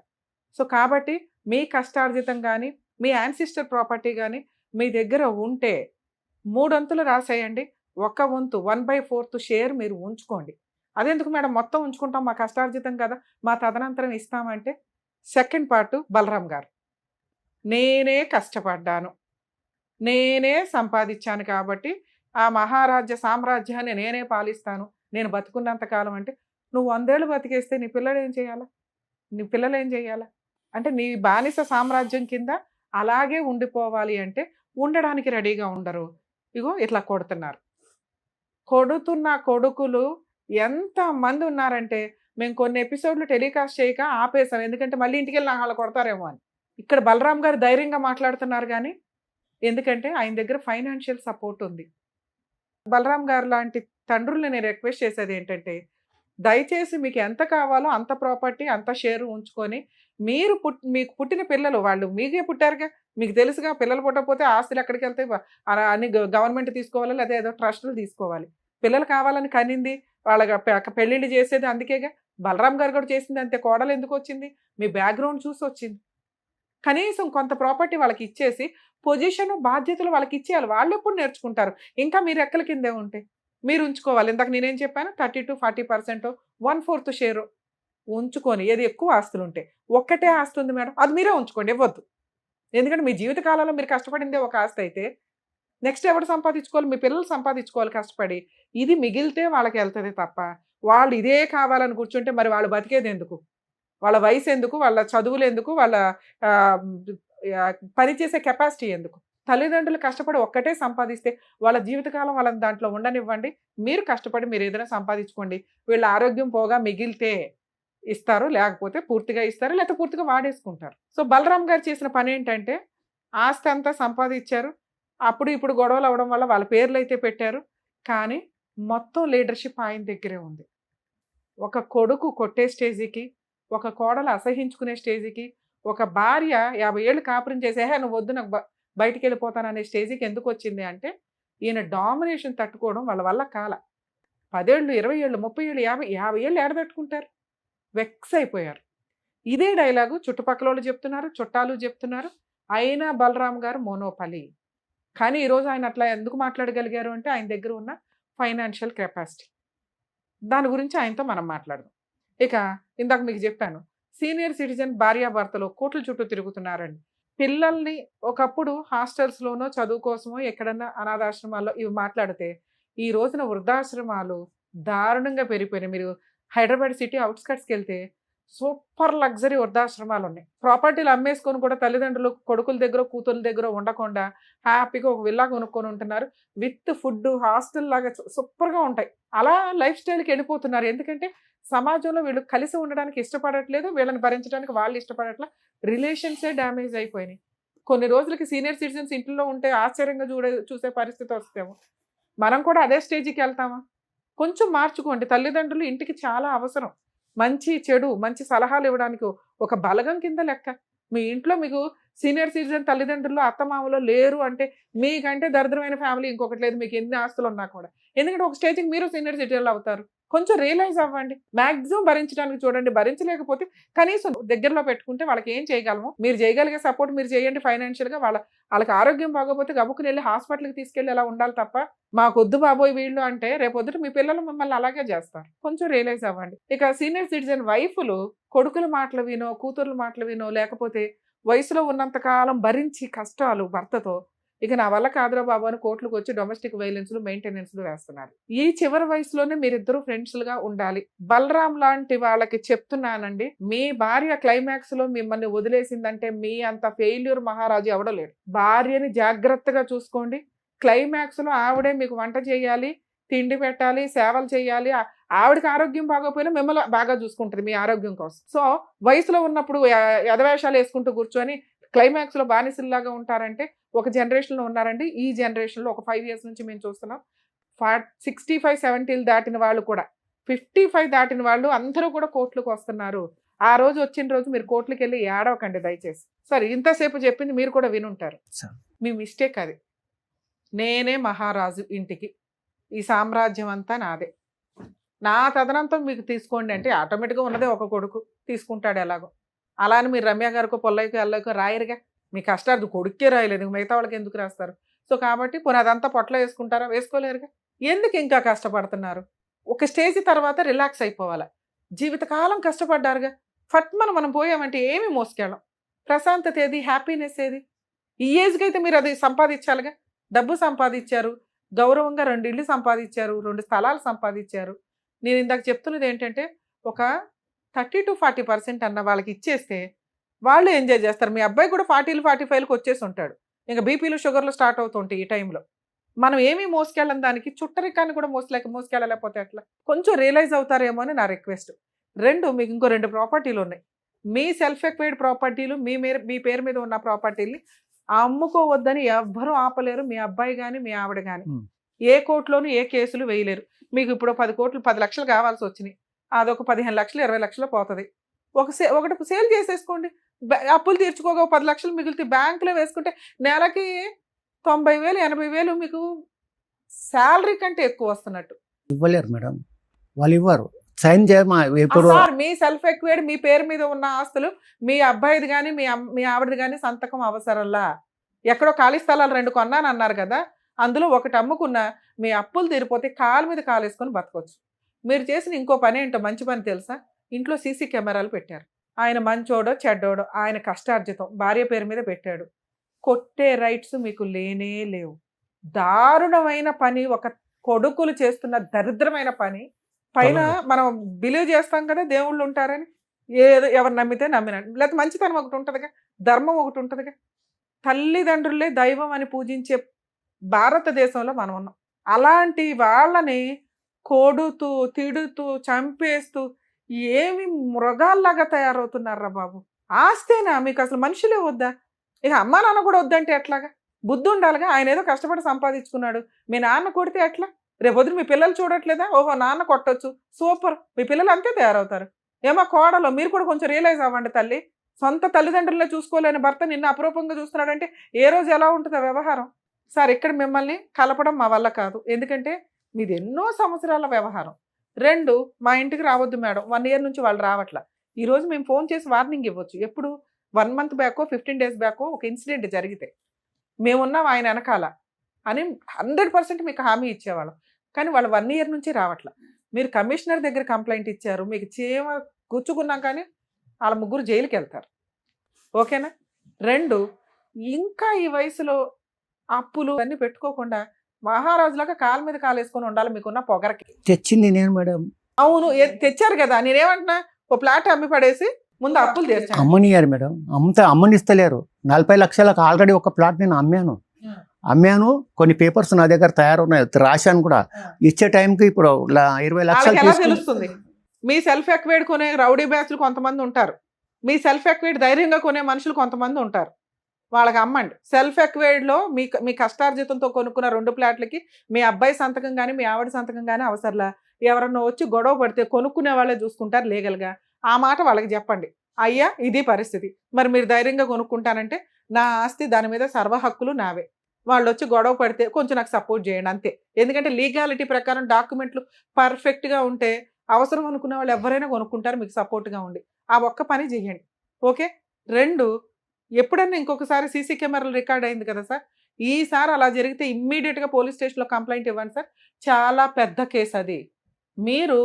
Speaker 5: సో కాబట్టి మీ కష్టార్జితం కానీ, మీ యాన్సిస్టర్ ప్రాపర్టీ కానీ మీ దగ్గర ఉంటే 3 వంతులు రాసేయండి. 1 వంతు 1/4 షేర్ మీరు ఉంచుకోండి. అదెందుకు మేడం మొత్తం ఉంచుకుంటాం, మా కష్టార్జితం కదా, మా తదనంతరం ఇస్తామంటే. సెకండ్ పార్ట్ బలరాం గారు, నేనే కష్టపడ్డాను, నేనే సంపాదించాను కాబట్టి ఆ మహారాజ్య సామ్రాజ్యాన్ని నేనే పాలిస్తాను, నేను బతుకున్నంతకాలం అంటే నువ్వు 100 ఏళ్ళు బతికేస్తే నీ పిల్లలు ఏం చేయాలా? నీ పిల్లలు ఏం చేయాలా? అంటే నీ బానిస సామ్రాజ్యం కింద అలాగే ఉండిపోవాలి అంటే ఉండడానికి రెడీగా ఉండరు. ఇగో ఇట్లా కొడుతున్నారు. కొడుతున్న కొడుకులు ఎంతమంది ఉన్నారంటే మేము కొన్ని ఎపిసోడ్లు టెలికాస్ట్ చేయక ఆపేసాం, ఎందుకంటే మళ్ళీ ఇంటికి వెళ్ళి వాళ్ళు కొడతారేమో అని. ఇక్కడ బలరాం గారు ధైర్యంగా మాట్లాడుతున్నారు, కానీ ఎందుకంటే ఆయన దగ్గర ఫైనాన్షియల్ సపోర్ట్ ఉంది. బలరాం గారు లాంటి తండ్రుల్ని నేను రిక్వెస్ట్ చేసేది ఏంటంటే, దయచేసి మీకు ఎంత కావాలో అంత ప్రాపర్టీ, అంత షేరు ఉంచుకొని మీకు పుట్టిన పిల్లలు వాళ్ళు మీకే పుట్టారుగా, మీకు తెలుసుగా, పిల్లలు పుట్టకపోతే ఆస్తులు ఎక్కడికి వెళ్తాయి, అన్ని గవర్నమెంట్ తీసుకోవాలి, లేదా ఏదో ట్రస్టులు తీసుకోవాలి. పిల్లలు కావాలని కనింది, వాళ్ళ పెళ్ళిళ్ళు చేసేది అందుకేగా. బలరాం గారు కూడా చేసింది అంతే. కోడలు ఎందుకు వచ్చింది? మీ బ్యాక్గ్రౌండ్ చూసి వచ్చింది. కనీసం కొంత ప్రాపర్టీ వాళ్ళకి ఇచ్చేసి పొజిషన్, బాధ్యతలు వాళ్ళకి ఇచ్చేయాలి. వాళ్ళు ఎప్పుడు నేర్చుకుంటారు? ఇంకా మీరు ఎక్కల కిందే ఉంటే మీరు ఉంచుకోవాలి. ఇందాక నేనేం చెప్పాను, 30 to 40%, 1/4 షేరు ఉంచుకొని, ఏది ఎక్కువ ఆస్తులు ఉంటే, ఒక్కటే ఆస్తి ఉంది మేడం, అది మీరే ఉంచుకోండి, ఇవ్వద్దు. ఎందుకంటే మీ జీవిత కాలంలో మీరు కష్టపడిందే ఒక ఆస్తి అయితే నెక్స్ట్ ఎవరు సంపాదించుకోవాలి? మీ పిల్లలు సంపాదించుకోవాలి కష్టపడి. ఇది మిగిలితే వాళ్ళకి వెళ్తుంది తప్ప వాళ్ళు ఇదే కావాలని కూర్చుంటే మరి వాళ్ళు బతికేది ఎందుకు? వాళ్ళ వయసు ఎందుకు? వాళ్ళ చదువులు ఎందుకు? వాళ్ళ పనిచేసే కెపాసిటీ ఎందుకు? తల్లిదండ్రులు కష్టపడి ఒక్కటే సంపాదిస్తే వాళ్ళ జీవితకాలం వాళ్ళని దాంట్లో ఉండనివ్వండి. మీరు కష్టపడి మీరు ఏదైనా సంపాదించుకోండి. వీళ్ళ ఆరోగ్యం పోగా మిగిలితే ఇస్తారు, లేకపోతే పూర్తిగా ఇస్తారు, లేకపోతే పూర్తిగా వాడేసుకుంటారు. సో బలరాం గారు చేసిన పని ఏంటంటే ఆస్తి అంతా సంపాదించారు. అప్పుడు ఇప్పుడు గొడవలు అవ్వడం వల్ల వాళ్ళ పేర్లు అయితే పెట్టారు, కానీ మొత్తం లీడర్షిప్ ఆయన దగ్గరే ఉంది. ఒక కొడుకు కొట్టే స్టేజీకి, ఒక కోడలు అసహించుకునే స్టేజీకి, ఒక భార్య 50 ఏళ్ళు కాపురం చేసే నువ్వు వద్దు నాకు బయటికి వెళ్ళిపోతాననే స్టేజీకి ఎందుకు వచ్చింది అంటే ఈయన డామినేషన్ తట్టుకోవడం వాళ్ళ వల్ల కాల. 10 ఏళ్ళు, 20 ఏళ్ళు, 30 ఏళ్ళు, 50 ఏళ్ళు ఏడబెట్టుకుంటారు. వెక్స్ అయిపోయారు. ఇదే డైలాగు చుట్టుపక్కల వాళ్ళు చెప్తున్నారు, చుట్టాలు చెప్తున్నారు. అయినా బలరాం గారు మోనోపలి. కానీ ఈరోజు ఆయన అట్లా ఎందుకు మాట్లాడగలిగారు అంటే ఆయన దగ్గర ఉన్న ఫైనాన్షియల్ కెపాసిటీ. దాని గురించి ఆయనతో మనం మాట్లాడదాం. ఇక ఇందాక మీకు చెప్పాను, సీనియర్ సిటిజన్ భార్యాభర్తలు కోట్ల చుట్టూ తిరుగుతున్నారండి. పిల్లల్ని ఒకప్పుడు హాస్టల్స్లోనో చదువు కోసమో ఎక్కడన్నా అనాథాశ్రమాల్లో ఇవి మాట్లాడితే ఈ రోజున వృద్ధాశ్రమాలు దారుణంగా పెరిగిపోయినాయి. మీరు హైదరాబాద్ సిటీ అవుట్స్కట్స్కి వెళ్తే సూపర్ లగ్జరీ వృద్ధాశ్రమాలు ఉన్నాయి. ప్రాపర్టీలు అమ్మేసుకొని కూడా తల్లిదండ్రులు కొడుకుల దగ్గర కూతుర్ల దగ్గర ఉండకుండా హ్యాపీగా ఒక విల్లా కొనుక్కొని ఉంటున్నారు. విత్ ఫుడ్ హాస్టల్ లాగా సూపర్గా ఉంటాయి. అలా లైఫ్ స్టైల్కి వెళ్ళిపోతున్నారు. ఎందుకంటే సమాజంలో వీళ్ళు కలిసి ఉండడానికి ఇష్టపడట్లేదు, వీళ్ళని భరించడానికి వాళ్ళు ఇష్టపడట్లా. రిలేషన్సే డ్యామేజ్ అయిపోయినాయి. కొన్ని రోజులకి సీనియర్ సిటిజన్స్ ఇంట్లో ఉంటే ఆశ్చర్యంగా చూసే పరిస్థితి వస్తేమో మనం కూడా అదే స్టేజ్కి వెళ్తామా? కొంచెం మార్చుకోండి. తల్లిదండ్రులు ఇంటికి చాలా అవసరం. మంచి చెడు మంచి సలహాలు ఇవ్వడానికి ఒక బలగం కింద లెక్క. మీ ఇంట్లో మీకు సీనియర్ సిటిజన్ తల్లిదండ్రులు అత్తమామలో లేరు అంటే మీకంటే దరిద్రమైన ఫ్యామిలీ ఇంకొకటి లేదు, మీకు ఎన్ని ఆస్తులు ఉన్నా కూడా. ఎందుకంటే ఒక స్టేజ్కి మీరు సీనియర్ సిటిజన్లు అవుతారు. కొంచెం రియలైజ్ అవ్వండి. మ్యాక్సిమం భరించడానికి చూడండి. భరించలేకపోతే కనీసం దగ్గరలో పెట్టుకుంటే వాళ్ళకి ఏం చేయగలము, మీరు చేయగలిగే సపోర్ట్ మీరు చేయండి ఫైనాన్షియల్గా. వాళ్ళకి ఆరోగ్యం బాగోపోతే గబుక్కుని వెళ్ళి హాస్పిటల్కి తీసుకెళ్ళి ఎలా ఉండాలి తప్ప మాకొద్దు బాబోయ్ వీళ్ళు అంటే రేపొద్దుట మీ పిల్లలు మిమ్మల్ని అలాగే చేస్తారు. కొంచెం రియలైజ్ అవ్వండి. ఇక సీనియర్ సిటిజన్ వైఫ్లు కొడుకుల మాటలు వినో కూతుర్ల మాటలు వినో లేకపోతే వయసులో ఉన్నంతకాలం భరించి కష్టాలు భర్తతో ఇక నా వల్ల కాదురా బాబు అని కోర్టులకు వచ్చి డొమెస్టిక్ వైలెన్స్లు మెయింటెనెన్స్లు వేస్తున్నారు. ఈ చివరి వయసులోనే మీరిద్దరూ ఫ్రెండ్స్లుగా ఉండాలి. బలరాం లాంటి వాళ్ళకి చెప్తున్నానండి, మీ భార్య క్లైమాక్స్ లో మిమ్మల్ని వదిలేసిందంటే మీ అంత ఫెయిల్యూర్ మహారాజు ఎవడో లేడు. భార్యని జాగ్రత్తగా చూసుకోండి. క్లైమాక్స్ లో ఆవిడే మీకు వంట చేయాలి, తిండి పెట్టాలి, సేవలు చేయాలి. ఆవిడకి ఆరోగ్యం బాగోపోయినా మిమ్మల్ని బాగా చూసుకుంటుంది మీ ఆరోగ్యం కోసం. సో వయసులో ఉన్నప్పుడు ఎదవేషాలు వేసుకుంటూ కూర్చొని క్లైమాక్స్ లో బానిసల్లాగా ఉంటారంటే ఒక జనరేషన్లో ఉన్నారండి. ఈ జనరేషన్లో ఒక 5 years నుంచి మేము చూస్తున్నాం. 65-70 దాటిన వాళ్ళు కూడా 55 దాటిన వాళ్ళు అందరూ కూడా కోర్టులకు వస్తున్నారు. ఆ రోజు వచ్చిన రోజు మీరు కోర్టులకు వెళ్ళి ఏడవకండి దయచేసి. సరే ఇంతసేపు చెప్పింది మీరు కూడా వినుంటారు. మీ మిస్టేక్ అది. నేనే మహారాజు ఇంటికి, ఈ సామ్రాజ్యం అంతా నాదే, నా తదనంతం మీకు తీసుకోండి అంటే ఆటోమేటిక్గా ఉన్నదే ఒక కొడుకు తీసుకుంటాడు ఎలాగో. అలా అని మీరు రమ్య గారికో పొల్లయ్యకో ఎల్లకో రాయరుగా. మీ కష్టాలు కొడుక్కే రాయలేదు, మిగతా వాళ్ళకి ఎందుకు రాస్తారు? సో కాబట్టి పోనీ అదంతా పొట్టలో వేసుకుంటారా? వేసుకోలేరుగా. ఎందుకు ఇంకా కష్టపడుతున్నారు? ఒక స్టేజ్ తర్వాత రిలాక్స్ అయిపోవాలి. జీవితకాలం కష్టపడ్డారుగా, మనం పోయామంటే ఏమి మోసుకెళ్ళం. ప్రశాంతత ఏది, హ్యాపీనెస్ ఏది? ఈ ఏజ్కి అయితే మీరు అది సంపాదించాలిగా. డబ్బు సంపాదించారు, గౌరవంగా 2 ఇళ్ళు సంపాదించారు, 2 స్థలాలు సంపాదించారు. నేను ఇందాక చెప్తున్నది ఏంటంటే ఒక 30-40% అన్న వాళ్ళకి ఇచ్చేస్తే వాళ్ళు ఎంజాయ్ చేస్తారు. మీ అబ్బాయి కూడా 40-45లకు వచ్చేసి ఉంటాడు. ఇంకా బీపీలు షుగర్లు స్టార్ట్ అవుతుంటాయి ఈ టైంలో. మనం ఏమీ మోసుకెళ్ళం, దానికి చుట్టరికాన్ని కూడా మోసుకెళ్ళలేకపోతే ఎట్లా? కొంచెం రియలైజ్ అవుతారేమో అని నా రిక్వెస్ట్. 2 మీకు ఇంకో 2 ప్రాపర్టీలు ఉన్నాయి. మీ సెల్ఫ్ ఎక్వైర్డ్ ప్రాపర్టీలు, మీ పేరు మీద ఉన్న ప్రాపర్టీని అమ్ముకోవద్దని ఎవ్వరూ ఆపలేరు. మీ అబ్బాయి కానీ మీ ఆవిడ కానీ ఏ కోర్టులోనూ ఏ కేసులు వేయలేరు. మీకు ఇప్పుడు 10 కోట్లు 10 లక్షలు కావాల్సి వచ్చినాయి, అదొక 15 లక్షలు 20 లక్షలు పోతుంది. ఒకటి సేల్ చేసేసుకోండి. అప్పులు తీర్చుకోగా 10 లక్షలు మిగిలితే బ్యాంకులో వేసుకుంటే నెలకి 90,000 80,000 మీకు శాలరీ కంటే ఎక్కువ వస్తున్నట్టు.
Speaker 3: ఇవ్వలేరు మేడం, వాళ్ళు ఇవ్వరు. సైన్ చేయమా ఇప్పుడు
Speaker 5: సార్, మీ సెల్ఫ్ ఎక్వైర్డ్ మీ పేరు మీద ఉన్న ఆస్తులు మీ అబ్బాయిది కానీ మీ ఆవిడది కానీ సంతకం అవసరంలా. ఎక్కడో ఖాళీ స్థలాలు 2 కొన్నాను అన్నారు కదా, అందులో ఒకటి అమ్ముకున్న మీ అప్పులు తీరిపోతే కాలు మీద కాలు వేసుకొని బతకొచ్చు. మీరు చేసిన ఇంకో పని ఏంటో మంచి పని తెలుసా? ఇంట్లో సీసీ కెమెరాలు పెట్టారు. ఆయన మంచోడో చెడ్డోడో ఆయన కష్టార్జితం భార్య పేరు మీద పెట్టాడు. కొట్టే రైట్స్ మీకు లేనే లేవు. దారుణమైన పని, ఒక కొడుకులు చేస్తున్న దరిద్రమైన పని. పైన మనం బిలీవ్ చేస్తాం కదా దేవుళ్ళు ఉంటారని, ఏదో ఎవరు నమ్మితే నమ్మినట్టు. లేకపోతే మంచితనం ఒకటి ఉంటుందిగా, ధర్మం ఒకటి ఉంటుందిగా. తల్లిదండ్రులే దైవం అని పూజించే భారతదేశంలో మనం ఉన్నాం. అలాంటి వాళ్ళని కొడుతూ తిడుతూ చంపేస్తూ ఏమి మృగాల్లాగా తయారవుతున్నారా బాబు. ఆస్తేనా మీకు, అసలు మనుషులే వద్దా? ఇక అమ్మా నాన్న కూడా వద్దంటే ఎట్లాగా? బుద్ధి ఉండాలిగా. ఆయన ఏదో కష్టపడి సంపాదించుకున్నాడు, మీ నాన్న కొడితే ఎట్లా? రేపొద్దున మీ పిల్లలు చూడట్లేదా? ఓహో నాన్న కొట్టొచ్చు, సూపర్, మీ పిల్లలు అంతే తయారవుతారు. ఏమో కోడలో మీరు కూడా కొంచెం రియలైజ్ అవ్వండి తల్లి. సొంత తల్లిదండ్రులనే చూసుకోలేని భర్త నిన్ను అపరూపంగా చూస్తున్నాడంటే ఏ రోజు ఎలా ఉంటుంది ఆ వ్యవహారం? సార్ ఇక్కడ మిమ్మల్ని కలపడం మా వల్ల కాదు, ఎందుకంటే మీది ఎన్నో సంవత్సరాల వ్యవహారం. 2, మా ఇంటికి రావద్దు మేడం, 1 year నుంచి వాళ్ళు రావట్లా. ఈరోజు మేము ఫోన్ చేసి వార్నింగ్ ఇవ్వచ్చు. ఎప్పుడు 1 month బ్యాకో 15 days బ్యాకో ఒక ఇన్సిడెంట్ జరిగితే మేమున్నాం ఆయన వెనకాల అని 100% మీకు హామీ ఇచ్చేవాళ్ళం. కానీ వాళ్ళు 1 year నుంచి రావట్లా. మీరు కమిషనర్ దగ్గర కంప్లైంట్ ఇచ్చారు, మీకు చీమ గుచ్చుకున్నాం కానీ వాళ్ళ ముగ్గురు జైలుకి వెళ్తారు. ఓకేనా? 2, ఇంకా ఈ వయసులో అప్పులు అన్నీ పెట్టుకోకుండా మహారాజులాగా కాలు మీద కాలు వేసుకొని ఉండాలి మీకున్న పొగరకి.
Speaker 3: తెచ్చింది నేను మేడం.
Speaker 5: అవును తెచ్చారు కదా, నేనేమంటున్నా, ఓ ప్లాట్ అమ్మి పడేసి ముందు అప్పులు తెచ్చాను.
Speaker 3: అమ్మనియారు మేడం, అమ్మనిస్తలేరు. 40 లక్షలకు ఆల్రెడీ ఒక ప్లాట్ నేను అమ్మాను. కొన్ని పేపర్స్ నా దగ్గర తయారున్నాయి, రాశాను కూడా. ఇచ్చే టైంకి ఇప్పుడు 20 లక్షలు
Speaker 5: వాళ్ళకి ఎలా తెలుస్తుంది? మీ సెల్ఫ్ ఎక్వైడ్ కొనే రౌడీ బ్యాచ్లు కొంతమంది ఉంటారు, మీ సెల్ఫ్ ఎక్వైడ్ ధైర్యంగా కొనే మనుషులు కొంతమంది ఉంటారు. వాళ్ళకి అమ్మండి. సెల్ఫ్ ఎక్వైడ్లో మీ కష్టార్జితంతో కొనుక్కున్న 2 ప్లాట్లకి మీ అబ్బాయి సంతకం కానీ మీ ఆవిడ సంతకం కానీ అవసరంలా. ఎవరన్నా వచ్చి గొడవ పడితే కొనుక్కునే వాళ్ళే చూసుకుంటారు లీగల్గా. ఆ మాట వాళ్ళకి చెప్పండి, అయ్యా ఇది పరిస్థితి, మరి మీరు ధైర్యంగా కొనుక్కుంటానంటే నా ఆస్తి దాని మీద సర్వ హక్కులు నావే. వాళ్ళు వచ్చి గొడవ పడితే కొంచెం నాకు సపోర్ట్ చేయండి అంతే. ఎందుకంటే లీగాలిటీ ప్రకారం డాక్యుమెంట్లు పర్ఫెక్ట్గా ఉంటే అవసరం అనుకునే వాళ్ళు ఎవరైనా కొనుక్కుంటారు మీకు సపోర్ట్గా ఉండి. ఆ ఒక్క పని చేయండి. ఓకే? 2, ఎప్పుడన్నా ఇంకొకసారి సీసీ కెమెరాలు రికార్డ్ అయింది కదా సార్, ఈసారి అలా జరిగితే ఇమ్మీడియట్గా పోలీస్ స్టేషన్లో కంప్లైంట్ ఇవ్వండి సార్. చాలా పెద్ద కేసు అది. మీరు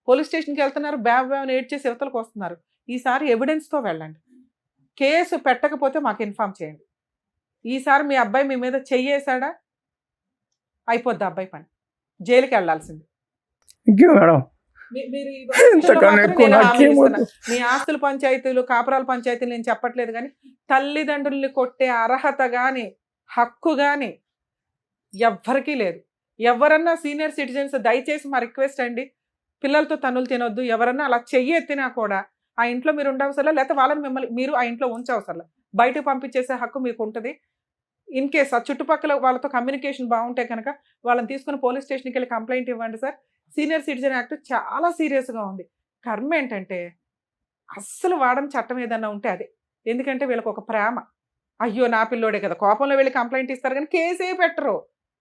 Speaker 5: పోలీస్ స్టేషన్కి వెళ్తున్నారు, బ్యాబ్ని ఏడ్ చేసి యువతలకు వస్తున్నారు. ఈసారి ఎవిడెన్స్తో వెళ్ళండి. కేసు పెట్టకపోతే మాకు ఇన్ఫామ్ చేయండి. ఈసారి మీ అబ్బాయి మీ మీద చెయ్యేశాడా అయిపోద్ది అబ్బాయి పని, జైలుకి వెళ్ళాల్సింది.
Speaker 3: మేడం
Speaker 5: మీ ఆస్తుల పంచాయతీలు కాపురాల పంచాయతీలు నేను చెప్పట్లేదు, కానీ తల్లిదండ్రుల్ని కొట్టే అర్హత కానీ హక్కు కానీ ఎవ్వరికీ లేదు. ఎవరన్నా సీనియర్ సిటిజన్స్ దయచేసి మా రిక్వెస్ట్ అండి, పిల్లలతో తన్నులు తినొద్దు. ఎవరన్నా అలా చెయ్యి ఎత్తినా కూడా ఆ ఇంట్లో మీరు ఉండవసరలా, లేకపోతే వాళ్ళని మిమ్మల్ని మీరు ఆ ఇంట్లో ఉంచవసరలా. బయటకు పంపించేసే హక్కు మీకు ఉంటుంది. ఇన్ కేస్ ఆ చుట్టుపక్కల వాళ్ళతో కమ్యూనికేషన్ బాగుంటే కనుక వాళ్ళని తీసుకుని పోలీస్ స్టేషన్కి వెళ్ళి కంప్లైంట్ ఇవ్వండి సార్. సీనియర్ సిటిజన్ యాక్ట్ చాలా సీరియస్గా ఉంది. కర్మ ఏంటంటే అస్సలు వాడని చట్టం ఏదన్నా ఉంటే అదే. ఎందుకంటే వీళ్ళకి ఒక ప్రేమ, అయ్యో నా పిల్లోడే కదా, కోపంలో వెళ్ళి కంప్లైంట్ ఇస్తారు కానీ కేసే పెట్టరు.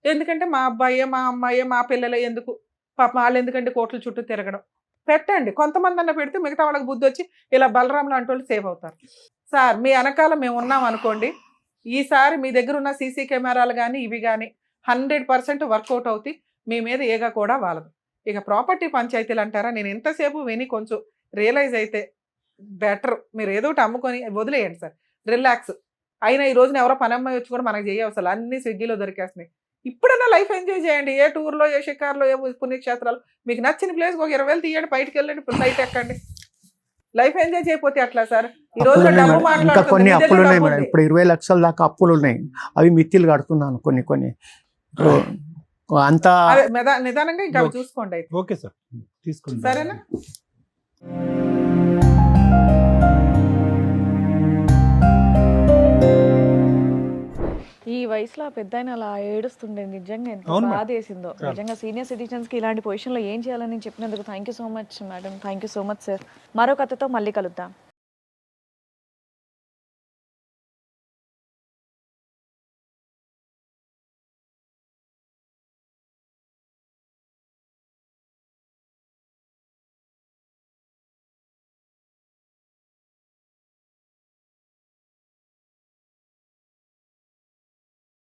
Speaker 5: ఎందుకంటే మా అబ్బాయే మా అమ్మాయే మా పిల్లలే, ఎందుకు పాప వాళ్ళు ఎందుకంటే కోర్టుల చుట్టూ తిరగడం. పెట్టండి, కొంతమంది అన్న పెడితే మిగతా వాళ్ళకి బుద్ధి వచ్చి ఇలా బలరాం లాంటి వాళ్ళు సేవ్ అవుతారు. సార్ మీ వెనకాల మేము ఉన్నాం అనుకోండి, ఈసారి మీ దగ్గర ఉన్న సీసీ కెమెరాలు కానీ ఇవి కానీ 100% వర్కౌట్ అవుతాయి. మీ మీద ఏగా కూడా వాళ్ళదు. ఇక ప్రాపర్టీ పంచాయతీలు అంటారా, నేను ఎంతసేపు విని కొంచెం రియలైజ్ అయితే బెటర్. మీరు ఏదో ఒకటి అమ్ముకొని వదిలేయండి సార్, రిలాక్స్. అయినా ఈ రోజున ఎవరో పని అమ్మాయి వచ్చి కూడా మనకు చేయవసలు, అన్నీ స్విగ్గీలో దొరికేస్తున్నాయి. ఇప్పుడైనా లైఫ్ ఎంజాయ్ చేయండి. ఏ టూర్లో ఏ షికార్లో ఏ పుణ్యక్షేత్రాలు మీకు నచ్చిన ప్లేస్కి ఒక 20,000 తీయండి, బయటకు వెళ్ళండి, ఫ్లైట్ ఎక్కండి. లైఫ్ ఎంజాయ్ చేయకపోతే అట్లా సార్? ఈ రోజు
Speaker 3: ఇంకా కొన్ని అప్పులు ఉన్నాయి మేడం. ఇప్పుడు 20 లక్షల దాకా అప్పులు ఉన్నాయి, అవి మిత్తిలు కడుతున్నాను కొన్ని. అంతా
Speaker 5: నిదానంగా ఇంకా చూసుకోండి.
Speaker 4: ఓకే సార్, తీసుకుంటాం.
Speaker 5: సరేనా?
Speaker 2: ఈ వయసులో పెద్ద అలా ఏడుస్తుండే, నిజంగా ఎంత బాధ వేసిందో. నిజంగా సీనియర్ సిటిజన్స్ కి ఇలాంటి పొజిషన్ లో ఏం చేయాలని చెప్పినందుకు thank you so much madam. Thank you so much sir. మరో కథతో మళ్ళీ కలుద్దాం.